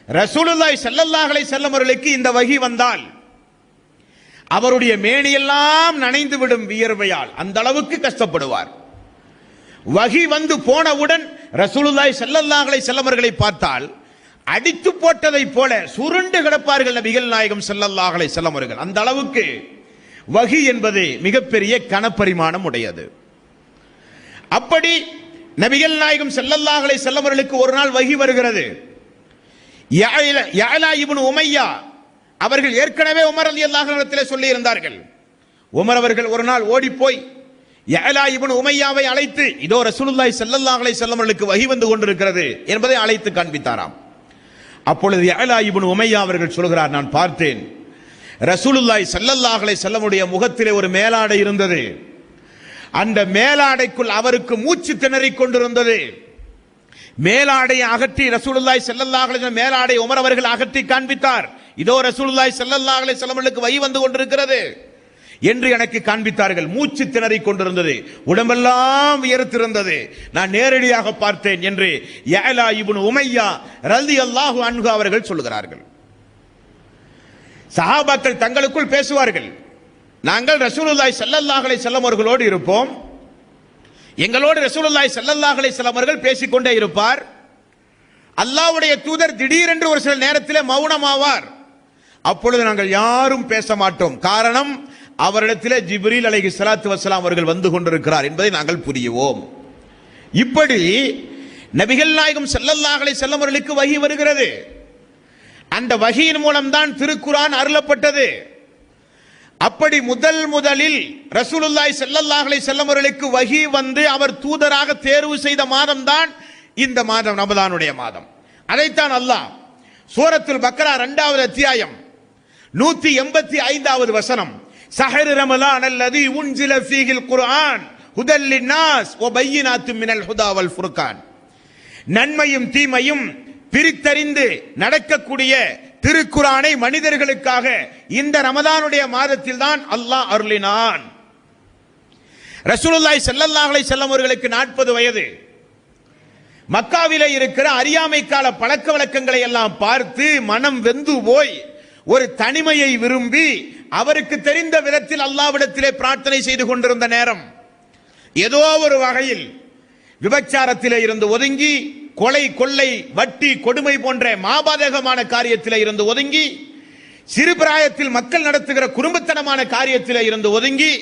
ரசூலுல்லாஹி ஸல்லல்லாஹு அலைஹி வஸல்லம் அவர்களுக்கு இந்த வஹி வந்தால் அவருடைய மேனியெல்லாம் நனைந்து விடும் வியர்வையால், அந்த அளவுக்கு கஷ்டப்படுவார். வஹி வந்து போனவுடன் ரசூலுல்லாஹி ஸல்லல்லாஹு அலைஹி வஸல்லம் அவர்களை பார்த்தால் அடித்து போட்டதை போல சுருண்டு கிடப்பார்கள் நபிகள் நாயகம் ஸல்லல்லாஹு அலைஹி வஸல்லம் அவர்கள். அந்த அளவுக்கு வஹி என்பது மிகப்பெரிய கனப்பரிமாணம் உடையது. அப்படி நபிகள் நாயகம் ஸல்லல்லாஹு அலைஹி வஸல்லம் அவர்களுக்கு ஒரு நாள் வஹி வருகிறது. யஅலா இப்னு உமையா அவர்கள் ஏற்கனவே உமர் ரலியல்லாஹு அன்ஹு இடத்திலே சொல்லி இருந்தார்கள். உமர் அவர்கள் ஒரு நாள் ஓடி போய் யஅலா இப்னு உமையாவை அழைத்து, இதோ ரசூலுல்லாஹி ஸல்லல்லாஹு அலைஹி வஸல்லம் அவர்களுக்கு வஹி வந்து கொண்டிருக்கிறது என்பதை அழைத்து காண்பித்தாராம். அப்பொழுது யஅலா இப்னு உமையா அவர்கள் சொல்கிறார், நான் பார்த்தேன் ரசூலுல்லாஹி ஸல்லல்லாஹு அலைஹி வஸல்லம் உடைய முகத்திலே ஒரு மேலாடை இருந்தது. அந்த மேலாடைக்குள் அவருக்கு மூச்சு திணறிக் கொண்டிருந்தது. மேலாடையை அகற்றி ரசூலுல்லாஹி ஸல்லல்லாஹு அலைஹி வஸல்லம் மேலாடை உமர் அவர்கள் அகற்றி காண்பித்தார். இதோ ரசூலுல்லாஹி ஸல்லல்லாஹு அலைஹி வஸல்லம் அவர்களுக்கு வஹி வந்து கொண்டிருக்கிறது என்று எனக்கு காண்பித்தார்கள். மூச்சு திணறிக் கொண்டிருந்தது, உடம்பெல்லாம் வியர்த்திருந்தது. நான் நேரடியாக பார்த்தேன் என்று யஅலா இப்னு உமையா ரலியல்லாஹு அன்ஹு அவர்கள் சொல்கிறார்கள். சஹாபாக்கள் தங்களுக்குள் பேசுவார்கள், நாங்கள் ரசூலுல்லாஹி ஸல்லல்லாஹு அலைஹி வஸல்லம் அவர்களோடு இருப்போம், எங்களோடு ரசூலுல்லாஹி ஸல்லல்லாஹு அலைஹி வஸல்லம் அவர்கள் பேசிக்கொண்டே இருப்பார். அல்லாஹ்வுடைய தூதர் திடீரென்று ஒரு சில நேரத்தில் மௌனமாவார். அப்பொழுது நாங்கள் யாரும் பேச மாட்டோம். காரணம், அவரிடத்தில் ஜிப்ரீல் அலைஹிஸ்ஸலாத்து வஸ்ஸலாம் அவர்கள் வந்து கொண்டிருக்கிறார் என்பதை நாங்கள் புரியுவோம். இப்படி நபிகள் நாயகம் ஸல்லல்லாஹு அலைஹி வஸல்லம் அவர்களுக்கு வஹி வருகிறது. அந்த வஹியின் மூலம்தான் திருக்குர்ஆன் அருளப்பட்டது. அப்படி முதலில் ரசூலுல்லாஹி ஸல்லல்லாஹு அலைஹி வஸல்லம் அவர்களுக்கு வஹி வந்து அவர் தூதராக தேர்வு செய்த மாதம் தான் இந்த மாதம், ரமதானுடைய மாதம். அதைத்தான் அல்லாஹ் சூரத்துல் பக்ரா 2வது அத்தியாயம் 185வது வசனம், ஷஹ்ரு ரமலான் அல்லதி உன்சில ஃபீஹில் குர்ஆன் ஹுதல் லின்னாஸ் வ பையினாத்தும் மினல் ஹுதா வல் ஃபுர்கான். நன்மையும் தீமையும் பிரித்தறிந்து நடக்கக்கூடிய திருக்குர்ஆனை மனிதர்களுக்காக இந்த ரமதானுடைய மாதத்தில் தான் அல்லாஹ் அருளினான். ரசூலுல்லாஹி ஸல்லல்லாஹு அலைஹி வஸல்லம் அவர்களுக்கு 40 வயது. மக்காவிலே இருக்கிற அறியாமை கால பழக்க வழக்கங்களை எல்லாம் பார்த்து மனம் வெந்து போய் ஒரு தனிமையை விரும்பி அவருக்கு தெரிந்த விதத்தில் அல்லாஹ்விடத்திலே பிரார்த்தனை செய்து கொண்டிருந்த நேரம், ஏதோ ஒரு வகையில் விபச்சாரத்திலே இருந்து ஒதுங்கி, கொலை கொள்ளை வட்டி கொடுமை போன்ற மாபாதகமான காரியத்திலே இருந்து ஒதுங்கி, சிறு பிராயத்தில் மக்கள் நடத்துகிற குறும்புத்தனமான காரியத்திலே இருந்து ஒதுங்கி,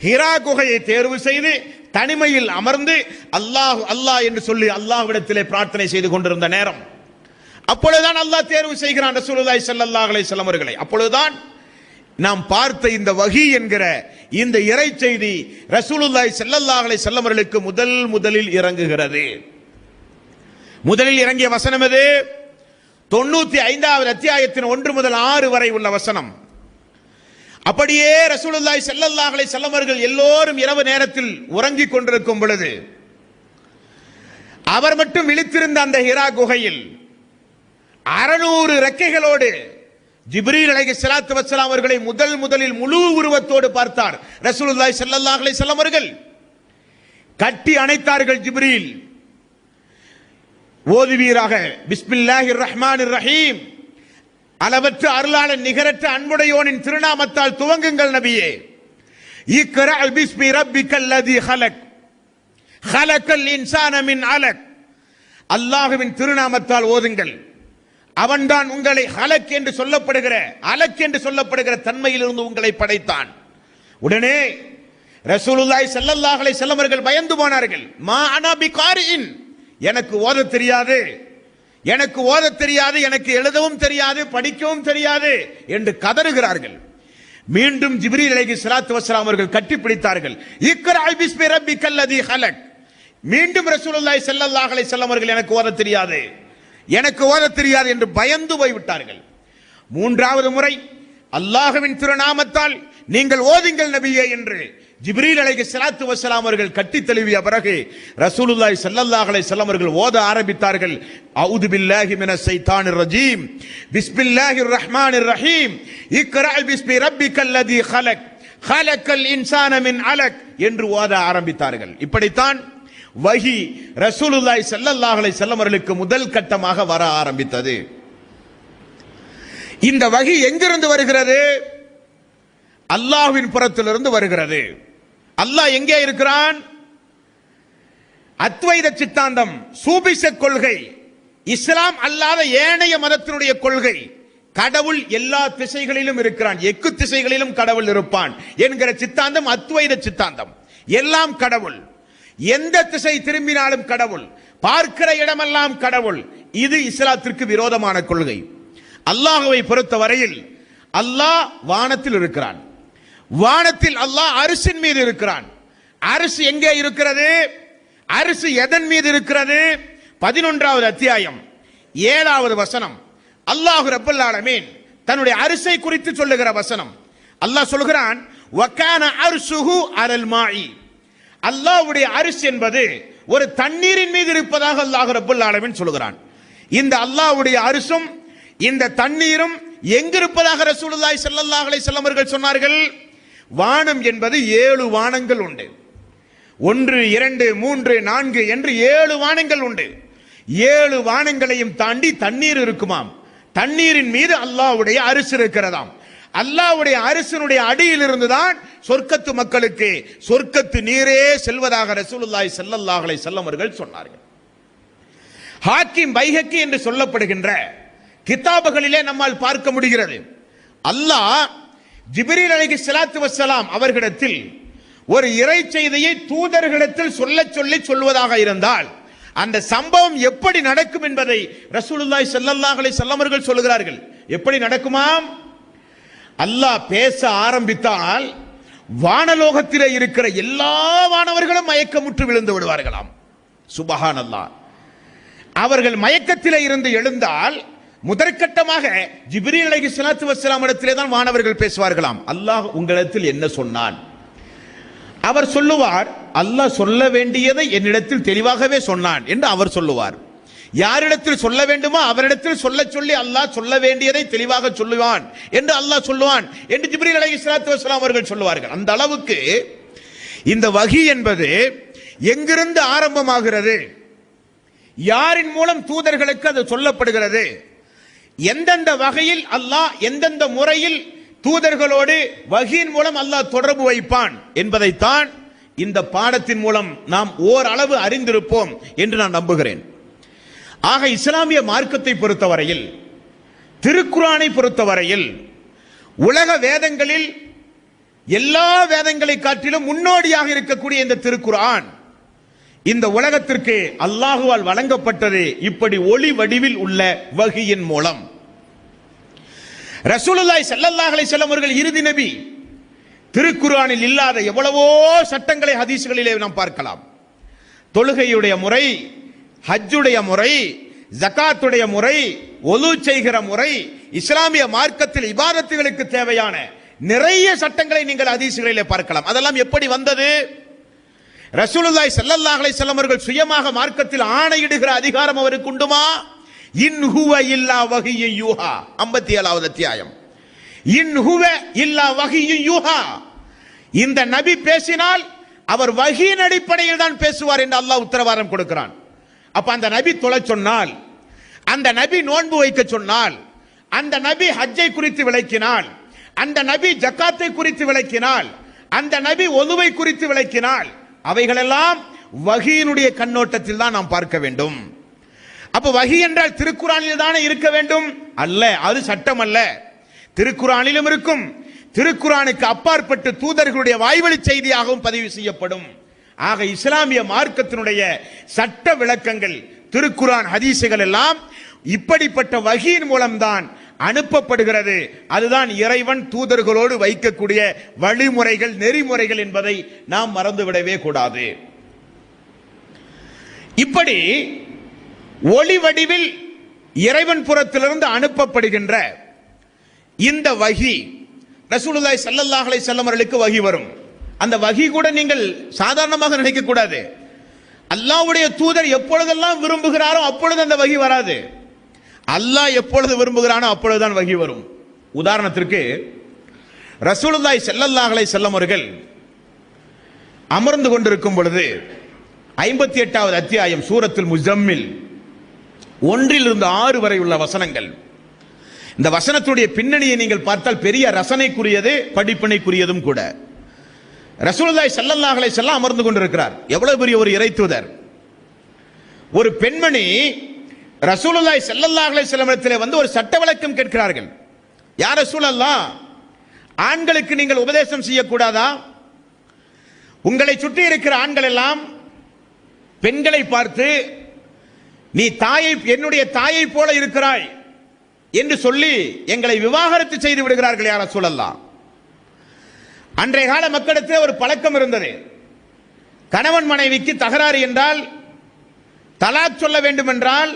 ஹிரா குகையை தேர்வு செய்து தனிமையில் அமர்ந்து அல்லாஹ் அல்லாஹ் என்று சொல்லி அல்லாஹ்விடத்திலே பிரார்த்தனை செய்து கொண்டிருந்த நேரம், அப்பொழுதுதான் அல்லாஹ் தேர்வு செய்கிறான் ரசூலுல்லாஹி ஸல்லல்லாஹு அலைஹி வஸல்லம் அவர்களை. அப்பொழுதுதான் நாம் பார்த்த இந்த வஹி என்கிற இந்த இறை செய்தி ரசூலுல்லாஹி ஸல்லல்லாஹு அலைஹி வஸல்லம் அவர்களுக்கு முதலில் இறங்குகிறது. முதலில் இறங்கிய வசனம் எது? 95வது அத்தியாயத்தின் 1 முதல் 6 வரை உள்ள வசனம். அப்படியே ரசூலுல்லாஹி ஸல்லல்லாஹு அலைஹி வஸல்லம் அவர்கள் எல்லோரும் இரவு நேரத்தில் உறங்கிக் கொண்டிருக்கும் பொழுது அவர் மட்டும் விழித்திருந்த அந்த ஹிரா குகையில் 600 ரெக்கைகளோடு ஜிப்ரீல் அலைஹிஸ்ஸலாத்து வஸ்ஸலாம் அவர்களை முதலில் முழு உருவத்தோடு பார்த்தார் ரசூலுல்லாஹி ஸல்லல்லாஹு அலைஹி வஸல்லம் அவர்கள். கட்டி அணைத்தார்கள் ஜிப்ரீல். ஓதுவீராக பிஸ்மில்லாஹிர் ரஹ்மானிர் ரஹீம், அளவற்ற அருளாளன் நிகரற்ற அன்புடையோனின் திருநாமத்தால் துவங்குங்கள் நபியே. இக்ரா பிஸ்மி ரப்பிக்கல் லதி ஹலக் ஹலக்கல் இன்சான மின் அலக், அல்லாஹ்வின் திருநாமத்தால் ஓதுங்கள். அவன்தான் உங்களை ஹலக் என்று சொல்லப்படுகிற அலக் என்று சொல்லப்படுகிற தன்மையிலிருந்து உங்களை படைத்தான். உடனே ரசூலுல்லாஹி ஸல்லல்லாஹு அலைஹி வஸல்லம் அவர்கள் பயந்து போனார்கள். மா அனா பிகாரின், எனக்கு ஓத தெரியாது, எனக்கு ஓத தெரியாது, எனக்கு எழுதவும் தெரியாது, படிக்கவும் தெரியாது என்று கதறுகிறார்கள். மீண்டும் ஜிப்ரீல் அலைஹிஸ்ஸலாத்து வஸ்ஸலாம் அவர்கள் கட்டிப்பிடித்தார்கள். இக்ரா பிஸ்மி ரப்பிக்கல் லதி ஹலக். மீண்டும் ரசூலுல்லாஹி ஸல்லல்லாஹு அலைஹி வஸல்லம் அவர்கள் எனக்கு ஓத தெரியாது, எனக்கு ஓத தெரியாது என்று பயந்து போய்விட்டார்கள். 3வது முறை அல்லாஹ்வின் திருநாமத்தால் நீங்கள் ஓதுங்கள் நபியே என்று ஜிப்ரீல் அலைஹிஸ்ஸலாத்து வஸ்ஸலாம் அவர்கள் கட்டி தழுவிய பிறகு ரசூலுல்லாஹி ஸல்லல்லாஹு அலைஹி வஸல்லம் அவர்கள் ஓத ஆரம்பித்தார்கள். அஊது பில்லாஹி மினஷ் ஷைத்தானிர் ரஜீம், பிஸ்மில்லாஹிர் ரஹ்மானிர் ரஹீம், இக்ரா பிஸ்மி ரப்பிக்கல் லதி ஹலக் ஹலக்கல் இன்சான மின் அலக் என்று ஓத ஆரம்பித்தார்கள். இப்படித்தான் வஹி ரசூலுல்லாஹி ஸல்லல்லாஹு அலைஹி வஸல்லம் அவர்களுக்கு முதல் கட்டமாக வர ஆரம்பித்தது. இந்த வஹி எங்கிருந்து வருகிறது? அல்லாஹ்வின் புறத்திலிருந்து வருகிறது. அல்லாஹ் எங்கே இருக்கிறான்? அத்வைத சித்தாந்தம், சூபிச கொள்கை, இஸ்லாம் அல்லாத ஏனைய மதத்தினுடைய கொள்கை, கடவுள் எல்லா திசைகளிலும் இருக்கிறான், எக்கு திசைகளிலும் கடவுள் இருப்பான் என்கிற சித்தாந்தம் அத்வைத சித்தாந்தம். எல்லாம் கடவுள், எந்த திசை திரும்பினாலும் கடவுள், பார்க்கிற இடமெல்லாம் கடவுள். இது இஸ்லாத்திற்கு விரோதமான கொள்கை. அல்லாஹ்வை பொறுத்த வரையில் அல்லாஹ் வானத்தில் இருக்கிறான். வானத்தில் அல்லாஹ் அரிசின் மீது இருக்கிறான். அரிசி எங்கே இருக்கிறது? அரிசி எதன் மீது இருக்கிறது? 11வது அத்தியாயம் 7வது வசனம். அல்லாஹ் ரப்பல் ஆலமீன் தன்னுடைய அரிசை குறித்து சொல்லுகிற வசனம். அல்லாஹ் சொல்கிறான், வகான அர்ஷுஹு அலல் மாஇ. அல்லாஹ்வுடைய அரிசி என்பது ஒரு தண்ணீரின் மீது இருப்பதாக அல்லாஹ் ரப்பல் ஆலமீன் சொல்கிறான். இந்த அல்லாஹ்வுடைய அரிசும் இந்த தண்ணீரும் எங்கிருப்பதாக ரசூலுல்லாஹி ஸல்லல்லாஹு அலைஹி வஸல்லம் அவர்கள் சொன்னார்கள்? வானம் என்பது 7 வானங்கள் உண்டு. 1, 2, 3, 4 என்று 7 வானங்கள் உண்டு. 7 வானங்களையும் தாண்டி தண்ணீர் இருக்குமாம். தண்ணீரின் மீது அல்லாஹ்வுடைய அரிசி இருக்கிறதாம். அல்லாஹ்வுடைய அரிசினுடைய அடியில் இருந்துதான் சொர்க்கத்து மக்களுக்கு சொர்க்கத்து நீரே செல்வதாக ரசூலுல்லாஹி ஸல்லல்லாஹு அலைஹி வஸல்லம் அவர்கள் சொன்னார்கள். ஹாக்கிம் பைஹக்கி என்று சொல்லப்படுகின்ற கிதாபுகளிலே நம்மால் பார்க்க முடிகிறது. அல்லாஹ் ஜிப்ரீல் அலைஹிஸ்ஸலாத்து வஸ்ஸலாம் அவர்களிடத்தில் ஒரு இறை செய்தியை தூதர்களிடத்தில் சொல்லி சொல்வதாக இருந்தால் அந்த சம்பவம் எப்படி நடக்கும் என்பதை ரசூலுல்லாஹி ஸல்லல்லாஹு அலைஹி வஸல்லம் அவர்கள் சொல்கிறார்கள். எப்படி நடக்குமாம்? அல்லாஹ் பேச ஆரம்பித்தால் வானலோகத்திலே இருக்கிற எல்லா வானவர்களும் மயக்கமுற்று விழுந்து விடுவார்களாம். சுப்ஹானல்லாஹ். அவர்கள் மயக்கத்திலே இருந்து எழுந்தால் முதற்கட்டமாக ஜிப்ரீல் அலைஹிஸ்ஸலாத்து வஸ்ஸலாம் இடத்திலே தான் வானவர்கள் பேசுவார்களாம். அல்லாஹ் உங்களிடத்தில் என்ன சொன்னான்? அவர் சொல்லுவார், அல்லாஹ் சொல்ல வேண்டியதை என்னிடத்தில் தெளிவாகவே சொன்னான் என்று அவர் சொல்லுவார். யாரிடத்தில் சொல்ல வேண்டுமோ அவரிடத்தில் சொல்லி அல்லாஹ் சொல்ல வேண்டியதை தெளிவாக சொல்லுவான் என்று அல்லாஹ் சொல்லுவான் என்று ஜிப்ரீல் அலைஹிஸ்ஸலாத்து வஸ்ஸலாம் அவர்கள் சொல்லுவார்கள். அந்த அளவுக்கு இந்த வஹி என்பது எங்கிருந்து ஆரம்பமாகிறது, யாரின் மூலம் தூதர்களுக்கு அது சொல்லப்படுகிறது, எந்தெந்த வகையில் அல்லாஹ் எந்தெந்த முறையில் தூதர்களோடு வஹியின் மூலம் அல்லாஹ் தொடர்பு வைப்பான் என்பதைத்தான் இந்த பாடத்தின் மூலம் நாம் ஓரளவு அறிந்திருப்போம் என்று நான் நம்புகிறேன். ஆக இஸ்லாமிய மார்க்கத்தை பொறுத்தவரையில், திருக்குர்ஆனை பொறுத்தவரையில் உலக வேதங்களில் எல்லா வேதங்களை காட்டிலும் முன்னோடியாக இருக்கக்கூடிய இந்த திருக்குர்ஆன் இந்த உலகத்திற்கு அல்லாஹுவால் வழங்கப்பட்டது இப்படி ஒளி வடிவில் உள்ள வஹியின் மூலம். ரசூலுல்லாஹி ஸல்லல்லாஹு அலைஹி வஸல்லம் அவர்கள் இறுதி நபி. திருக்குர்ஆனில் இல்லாத எவ்வளவோ சட்டங்களை ஹதீஸ்களிலே நாம் பார்க்கலாம். தொழுகையுடைய முறை, ஹஜ்ஜுடைய முறை, ஜகாத்துடைய முறை, ஒலு செய்கிற முறை, இஸ்லாமிய மார்க்கத்தில் இபாதத்துகளுக்கு தேவையான நிறைய சட்டங்களை நீங்கள் ஹதீஸ்களிலே பார்க்கலாம். அதெல்லாம் எப்படி வந்தது? ரசூலுல்லாஹி ஸல்லல்லாஹு அலைஹி வஸல்லம் அவர்கள் சுயமாக மார்க்கத்தில் ஆணையிடுகிற அதிகாரம் அவருக்கு உண்டுமா? இன் ஹுவ இல்லா வஹிய்யு யூஹா. 57வது அத்தியாயம். இன் ஹுவ இல்லா வஹிய்யு யூஹா. இந்த நபி பேசினால் அவர் வஹியின் அடிப்படையில் தான் பேசுவார் என்று அல்லாஹ் உத்தரவாதம் கொடுக்கிறான். அப்ப அந்த நபி தொழ சொன்னால், அந்த நபி நோன்பு வைக்க சொன்னால், அந்த நபி ஹஜ்ஜை குறித்து விளக்கினால், அந்த நபி ஜக்காத்தை குறித்து விளக்கினால், அந்த நபி ஒதுவை குறித்து விளக்கினால், அவைகளெல்லாம் வஹியினுடைய கண்ணோட்டத்தில் தான் நாம் பார்க்க வேண்டும். அப்ப வஹி என்றால் திருக்குர்ஆனில் தானே இருக்க வேண்டும்? அல்ல, அது சட்டம் அல்ல. திருக்குர்ஆனிலும் இருக்கும், திருக்குர்ஆனுக்கு அப்பாற்பட்டு தூதர்களுடைய வாய்வழி செய்தியாகவும் பதிவு செய்யப்படும். ஆக இஸ்லாமிய மார்க்கத்தினுடைய சட்ட விளக்கங்கள், திருக்குர்ஆன், ஹதீசுகள் எல்லாம் இப்படிப்பட்ட வஹியின் மூலம்தான் அனுப்பப்படுகிறது. அதுதான் இறைவன் தூதர்களோடு வைக்கக்கூடிய வழிமுறைகள், நெறிமுறைகள் என்பதை நாம் மறந்துவிடவே கூடாது. இப்படி ஒளி வடிவில் இறைவன் புறத்திலிருந்து அனுப்பப்படுகின்ற இந்த வஹி, ரசூலுல்லாஹி ஸல்லல்லாஹு அலைஹி வஸல்லம் அவர்களுக்கு வஹி வரும். அந்த வஹி கூட நீங்கள் சாதாரணமாக நினைக்க கூடாது. அல்லாஹ்வுடைய தூதர் எப்பொழுதெல்லாம் விரும்புகிறாரோ அப்பொழுது அந்த வஹி வராது. அல்லாஹ் எப்பொழுது விரும்புகிறானோ அப்பொழுதுதான் வஹி வரும். உதாரணத்திற்கு ரசூலுல்லாஹி ஸல்லல்லாஹு அலைஹி வஸல்லம் அவர்கள் அமர்ந்து கொண்டிருக்கும் பொழுது 58வது அத்தியாயம் சூரத்துல் முஸம்மில் 1 6 வரை உள்ள வசனங்கள். இந்த வசனத்துடைய பின்னணியை நீங்கள் பார்த்தால் பெரிய ரசனைக்குரியது, படிப்பினைக்குரியதும் கூட. ரசூலுல்லாஹி ஸல்லல்லாஹு அலைஹி வஸல்லம் அமர்ந்து கொண்டிருக்கிறார். எவ்வளவு பெரிய ஒரு இறை தூதர்! ஒரு பெண்மணி ரசூலுல்லாஹி ஸல்லல்லாஹு அலைஹி வஸல்லம் இடத்திலே வந்து ஒரு சட்ட விளக்கம் கேட்கிறார்கள். யா ரசூலல்லாஹ், ஆண்களுக்கு நீங்கள் உபதேசம் செய்யக்கூடாதா? உங்களை சுற்றி இருக்கிற ஆண்கள் எல்லாம் பெண்களை பார்த்து நீ தாயை, என்னுடைய தாயை போல இருக்கிறாய் என்று சொல்லி எங்களை விவாகரத்து செய்து விடுகிறார்கள். யா ரசூலல்லாஹ், அன்றைய கால மக்களிடத்தில் ஒரு பழக்கம் இருந்தது. கணவன் மனைவிக்கு தகராறு என்றால், தலாக் சொல்ல வேண்டும் என்றால்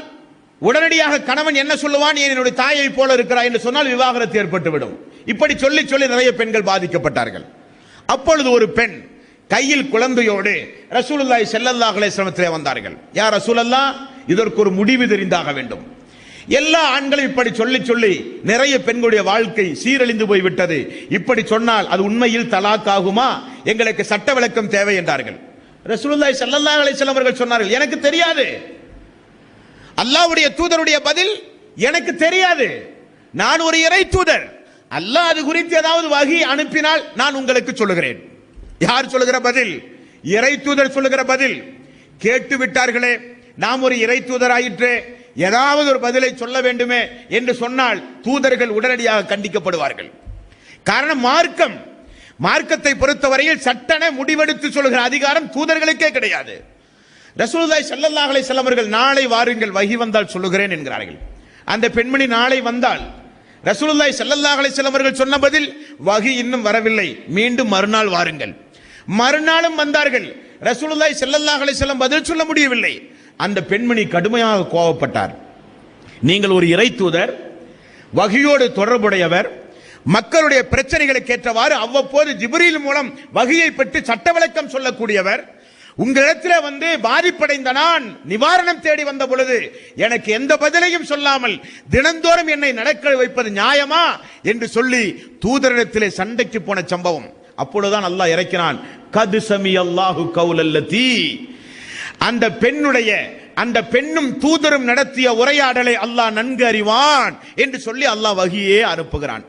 உடனடியாக கணவன் என்ன சொல்லுவான், என்னுடைய தாயை போல இருக்கிறாய் என்று சொன்னால் விவாகரத்து ஏற்பட்டுவிடும். இப்படி சொல்லி சொல்லி நிறைய பெண்கள் பாதிக்கப்பட்டார்கள். அப்பொழுது ஒரு பெண் கையில் குழந்தையோடு ரசூலுல்லாஹி ஸல்லல்லாஹு அலைஹி வஸல்லம் வந்தார்கள். யா ரசூலல்லாஹ், இதற்கு ஒரு முடிவு தெரிந்தாக வேண்டும். எல்லா ஆண்களும் இப்படி சொல்லி சொல்லி நிறைய பெண்களுடைய வாழ்க்கை சீரழிந்து போய்விட்டது. இப்படி சொன்னால் அது உண்மையில் தலாக் ஆகுமா? எங்களுக்கு சட்ட விளக்கம் தேவை என்றார்கள். ரசூலுல்லாஹி ஸல்லல்லாஹு அலைஹி வஸல்லம் அவர்கள் சொன்னார்கள், எனக்கு தெரியாது. அல்லாஹ்வுடைய தூதருடைய பதில், எனக்கு தெரியாது. நான் ஒரு இறை தூதர். அல்லாஹ் அது குறித்து ஏதாவது வஹி அனுப்பினால் நான் உங்களுக்கு சொல்லுகிறேன். யார் சொல்லுகிற பதில்? இறை தூதர் சொல்லுகிற பதில். கேட்டு விட்டார்களே, நாம் ஒரு இறை தூதர் ஆயிற்று, ஏதாவது ஒரு பதிலை சொல்ல வேண்டுமே என்று சொன்னால் தூதர்கள் உடனடியாக கண்டிக்கப்படுவார்கள். காரணம் மார்க்கம். மார்க்கத்தை பொறுத்தவரையில் சட்டன முடிவெடுத்து சொல்கிற அதிகாரம் தூதர்களுக்கே கிடையாது. ரசூலுல்லாஹி ஸல்லல்லாஹு அலைஹி வஸல்லம் அவர்கள், நாளை வாருங்கள், வஹி வந்தால் சொல்லுகிறேன் என்கிறார்கள். அந்த பெண்மணி நாளை வந்தால் ரசூலுல்லாஹி ஸல்லல்லாஹு அலைஹி வஸல்லம் அவர்கள் சொன்ன பதில், வஹி இன்னும் வரவில்லை, மீண்டும் மறுநாள் வாருங்கள். மறுநாளும் வந்தார்கள். ரசூலுல்லாஹி ஸல்லல்லாஹு அலைஹி வஸல்லம் பதில் சொல்ல முடியவில்லை. அந்த பெண்மணி கடுமையாக கோபப்பட்டார். நீங்கள் ஒரு இறை தூதர், வஹியோடு தொடர்புடையவர், மக்களுடைய பிரச்சனைகளுக்கு ஏற்றவாறு அவ்வப்போது ஜிப்ரீல் மூலம் வஹியை பெற்று சட்ட விளக்கம் சொல்லக்கூடியவர், உங்களிடத்தில் வந்து பாதிப்படைந்த நான் நிவாரணம் தேடி வந்த பொழுது எனக்கு எந்த பதிலையும் சொல்லாமல் தினந்தோறும் என்னை நடக்க வைப்பது நியாயமா என்று சொல்லி தூதரிடத்திலே சண்டைக்கு போன சம்பவம். அப்பொழுதுதான் அல்லாஹ் இறக்கினான், கத் சமியல்லாஹு கௌலல்லதி. அந்த பெண்ணுடைய, அந்த பெண்ணும் தூதரும் நடத்திய உரையாடலை அல்லாஹ் நன்கு அறிவான் என்று சொல்லி அல்லாஹ் வஹியே அனுப்புகிறான்.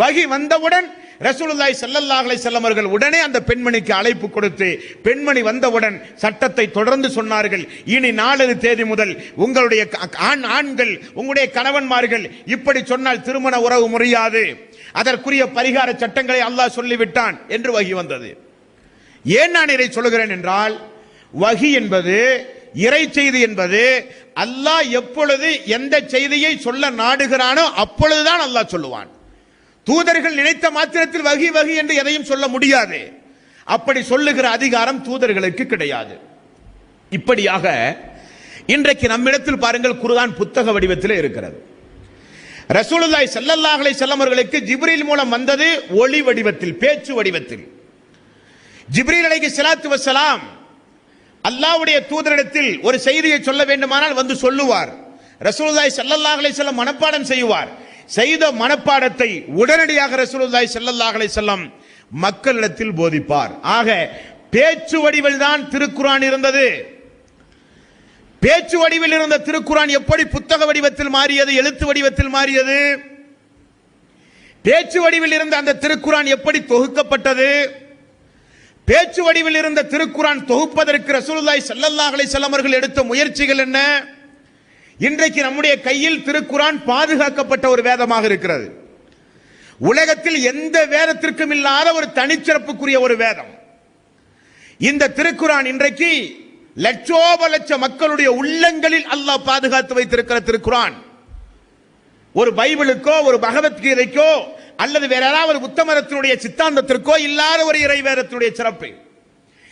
வஹி வந்தவுடன் ரசூலுல்லாஹி ஸல்லல்லாஹு அலைஹி வஸல்லம் அவர்கள் உடனே அந்த பெண்மணிக்கு அழைப்பு கொடுத்து, பெண்மணி வந்தவுடன் சட்டத்தை தொடர்ந்து சொன்னார்கள். இனி 4 தேதி முதல் உங்களுடைய ஆண்கள், உங்களுடைய கணவன்மார்கள் இப்படி சொன்னால் திருமண உறவு முறியாது, அதற்குரிய பரிகார சட்டங்களை அல்லாஹ் சொல்லிவிட்டான் என்று வஹி வந்தது. ஏன் நான் இதை சொல்லுகிறேன் என்றால், வஹி என்பது, இறை செய்தி என்பது, அல்லாஹ் எப்பொழுது எந்த செய்தியை சொல்ல நாடுகிறானோ அப்பொழுதுதான் அல்லாஹ் சொல்லுவான். தூதர்கள் நினைத்த மாத்திரத்தில் வஹி வஹி என்று எதையும் சொல்ல முடியாது. அப்படி சொல்லுகிற அதிகாரம் தூதர்களுக்கு கிடையாது. இப்படியாக இன்றைக்கு நம்மிடத்தில் பாருங்கள், குர்ஆன் புத்தக வடிவத்தில் இருக்கிறது. ரசூலுல்லாஹி ஸல்லல்லாஹு அலைஹி வஸல்லம் அவர்களுக்கு ஜிப்ரீல் மூலம் வந்தது ஒளி வடிவத்தில், பேச்சு வடிவத்தில். ஜிப்ரீல் அலைஹிஸ்ஸலாத்து வஸ்ஸலாம் அல்லாஹ்வுடைய தூதரிடத்தில் ஒரு செய்தியை சொல்ல வேண்டுமானால் வந்து சொல்லுவார். ரசூலுல்லாஹி ஸல்லல்லாஹு அலைஹி வஸல்லம் மனப்பாடம் செய்வார். செய்த மனப்பாடத்தை உடனடியாக ரசூலுல்லாஹி ஸல்லல்லாஹு அலைஹி வஸல்லம் மக்களிடத்தில் போதிப்பார். ஆக பேச்சு வடிவில் தான் திருக்குர்ஆன் இருந்தது. பேச்சு வடிவில் இருந்த திருக்குர்ஆன் எப்படி புத்தக வடிவத்தில் மாறியது, எழுத்து வடிவத்தில் மாறியது? பேச்சு வடிவில் இருந்த அந்த திருக்குர்ஆன் எப்படி தொகுக்கப்பட்டது? பேச்சு வடிவில் இருந்த திருக்குர்ஆன் தொகுப்பதற்கு ரசூலுல்லாஹி ஸல்லல்லாஹு அலைஹி வஸல்லம் அவர்கள் எடுத்த முயற்சிகள் என்ன? இன்றைக்கு நம்முடைய கையில் திருக்குர்ஆன் பாதுகாக்கப்பட்ட ஒரு வேதமாக இருக்கிறது. உலகத்தில் எந்த வேதத்திற்கும் இல்லாத ஒரு தனிச்சிறப்புக்குரிய ஒரு வேதம் இந்த திருக்குர்ஆன். இன்றைக்கு லட்சோப லட்ச மக்களுடைய உள்ளங்களில் அல்லாஹ் பாதுகாத்து வைத்திருக்கிற திருக்குர்ஆன். ஒரு பைபிளுக்கோ, ஒரு பகவத்கீதைக்கோ, அல்லது வேற ஏதாவது உத்தமரத்தினுடைய சித்தாந்தத்திற்கோ இல்லாத ஒரு இறை வேதத்தினுடைய சிறப்பு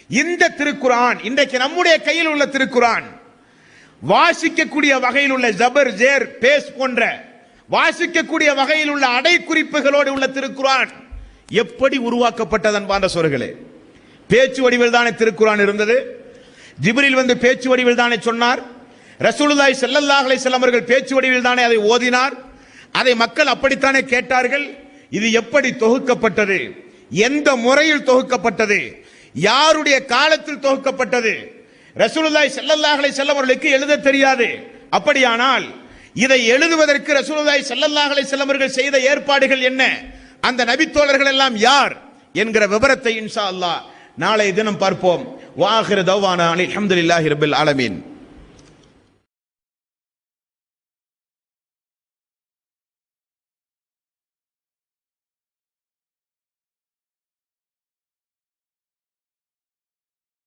இந்த திருக்குர்ஆன். இன்றைக்கு நம்முடைய கையில் உள்ள திருக்குர்ஆன் வாசிக்கக்கூடிய வகையில் உள்ள ஜபர், ஜேர், பேஸ் போன்ற வாசிக்கக்கூடிய வகையில் உள்ள அடைக்குறிப்புகளோடு உள்ள திருக்குர்ஆன் எப்படி உருவாக்கப்பட்டது அன்பார்ந்த சகோதரர்களே? பேச்சு வடிவில் தானே திருக்குர்ஆன் இருந்தது. ஜிப்ரீல் வந்து பேச்சு வடிவில் தானே சொன்னார். ரசூலுல்லாஹி ஸல்லல்லாஹு அலைஹி வஸல்லம் அவர்கள் பேச்சு வடிவில் தானே அதை ஓதினார். அதை மக்கள் அப்படித்தானே கேட்டார்கள். இது எப்படி தொகுக்கப்பட்டது? எந்த முறையில் தொகுக்கப்பட்டது? யாருடைய காலத்தில் தொகுக்கப்பட்டது? ரசூலுல்லாஹி ஸல்லல்லாஹு அலைஹி வஸல்லம் அவர்களுக்கு எழுத தெரியாது. அப்படியானால் இதை எழுதுவதற்கு ரசூலுல்லாஹி ஸல்லல்லாஹு அலைஹி வஸல்லம் அவர்கள் செய்த ஏற்பாடுகள் என்ன? அந்த நபித்தோழர்கள் எல்லாம் யார் என்கிற விவரத்தை இன்ஷா அல்லாஹ் நாளை தினம் பார்ப்போம். வாஹிரு தவ்வானா அல்ஹம்துலில்லாஹி ரப்பில் ஆலமீன்.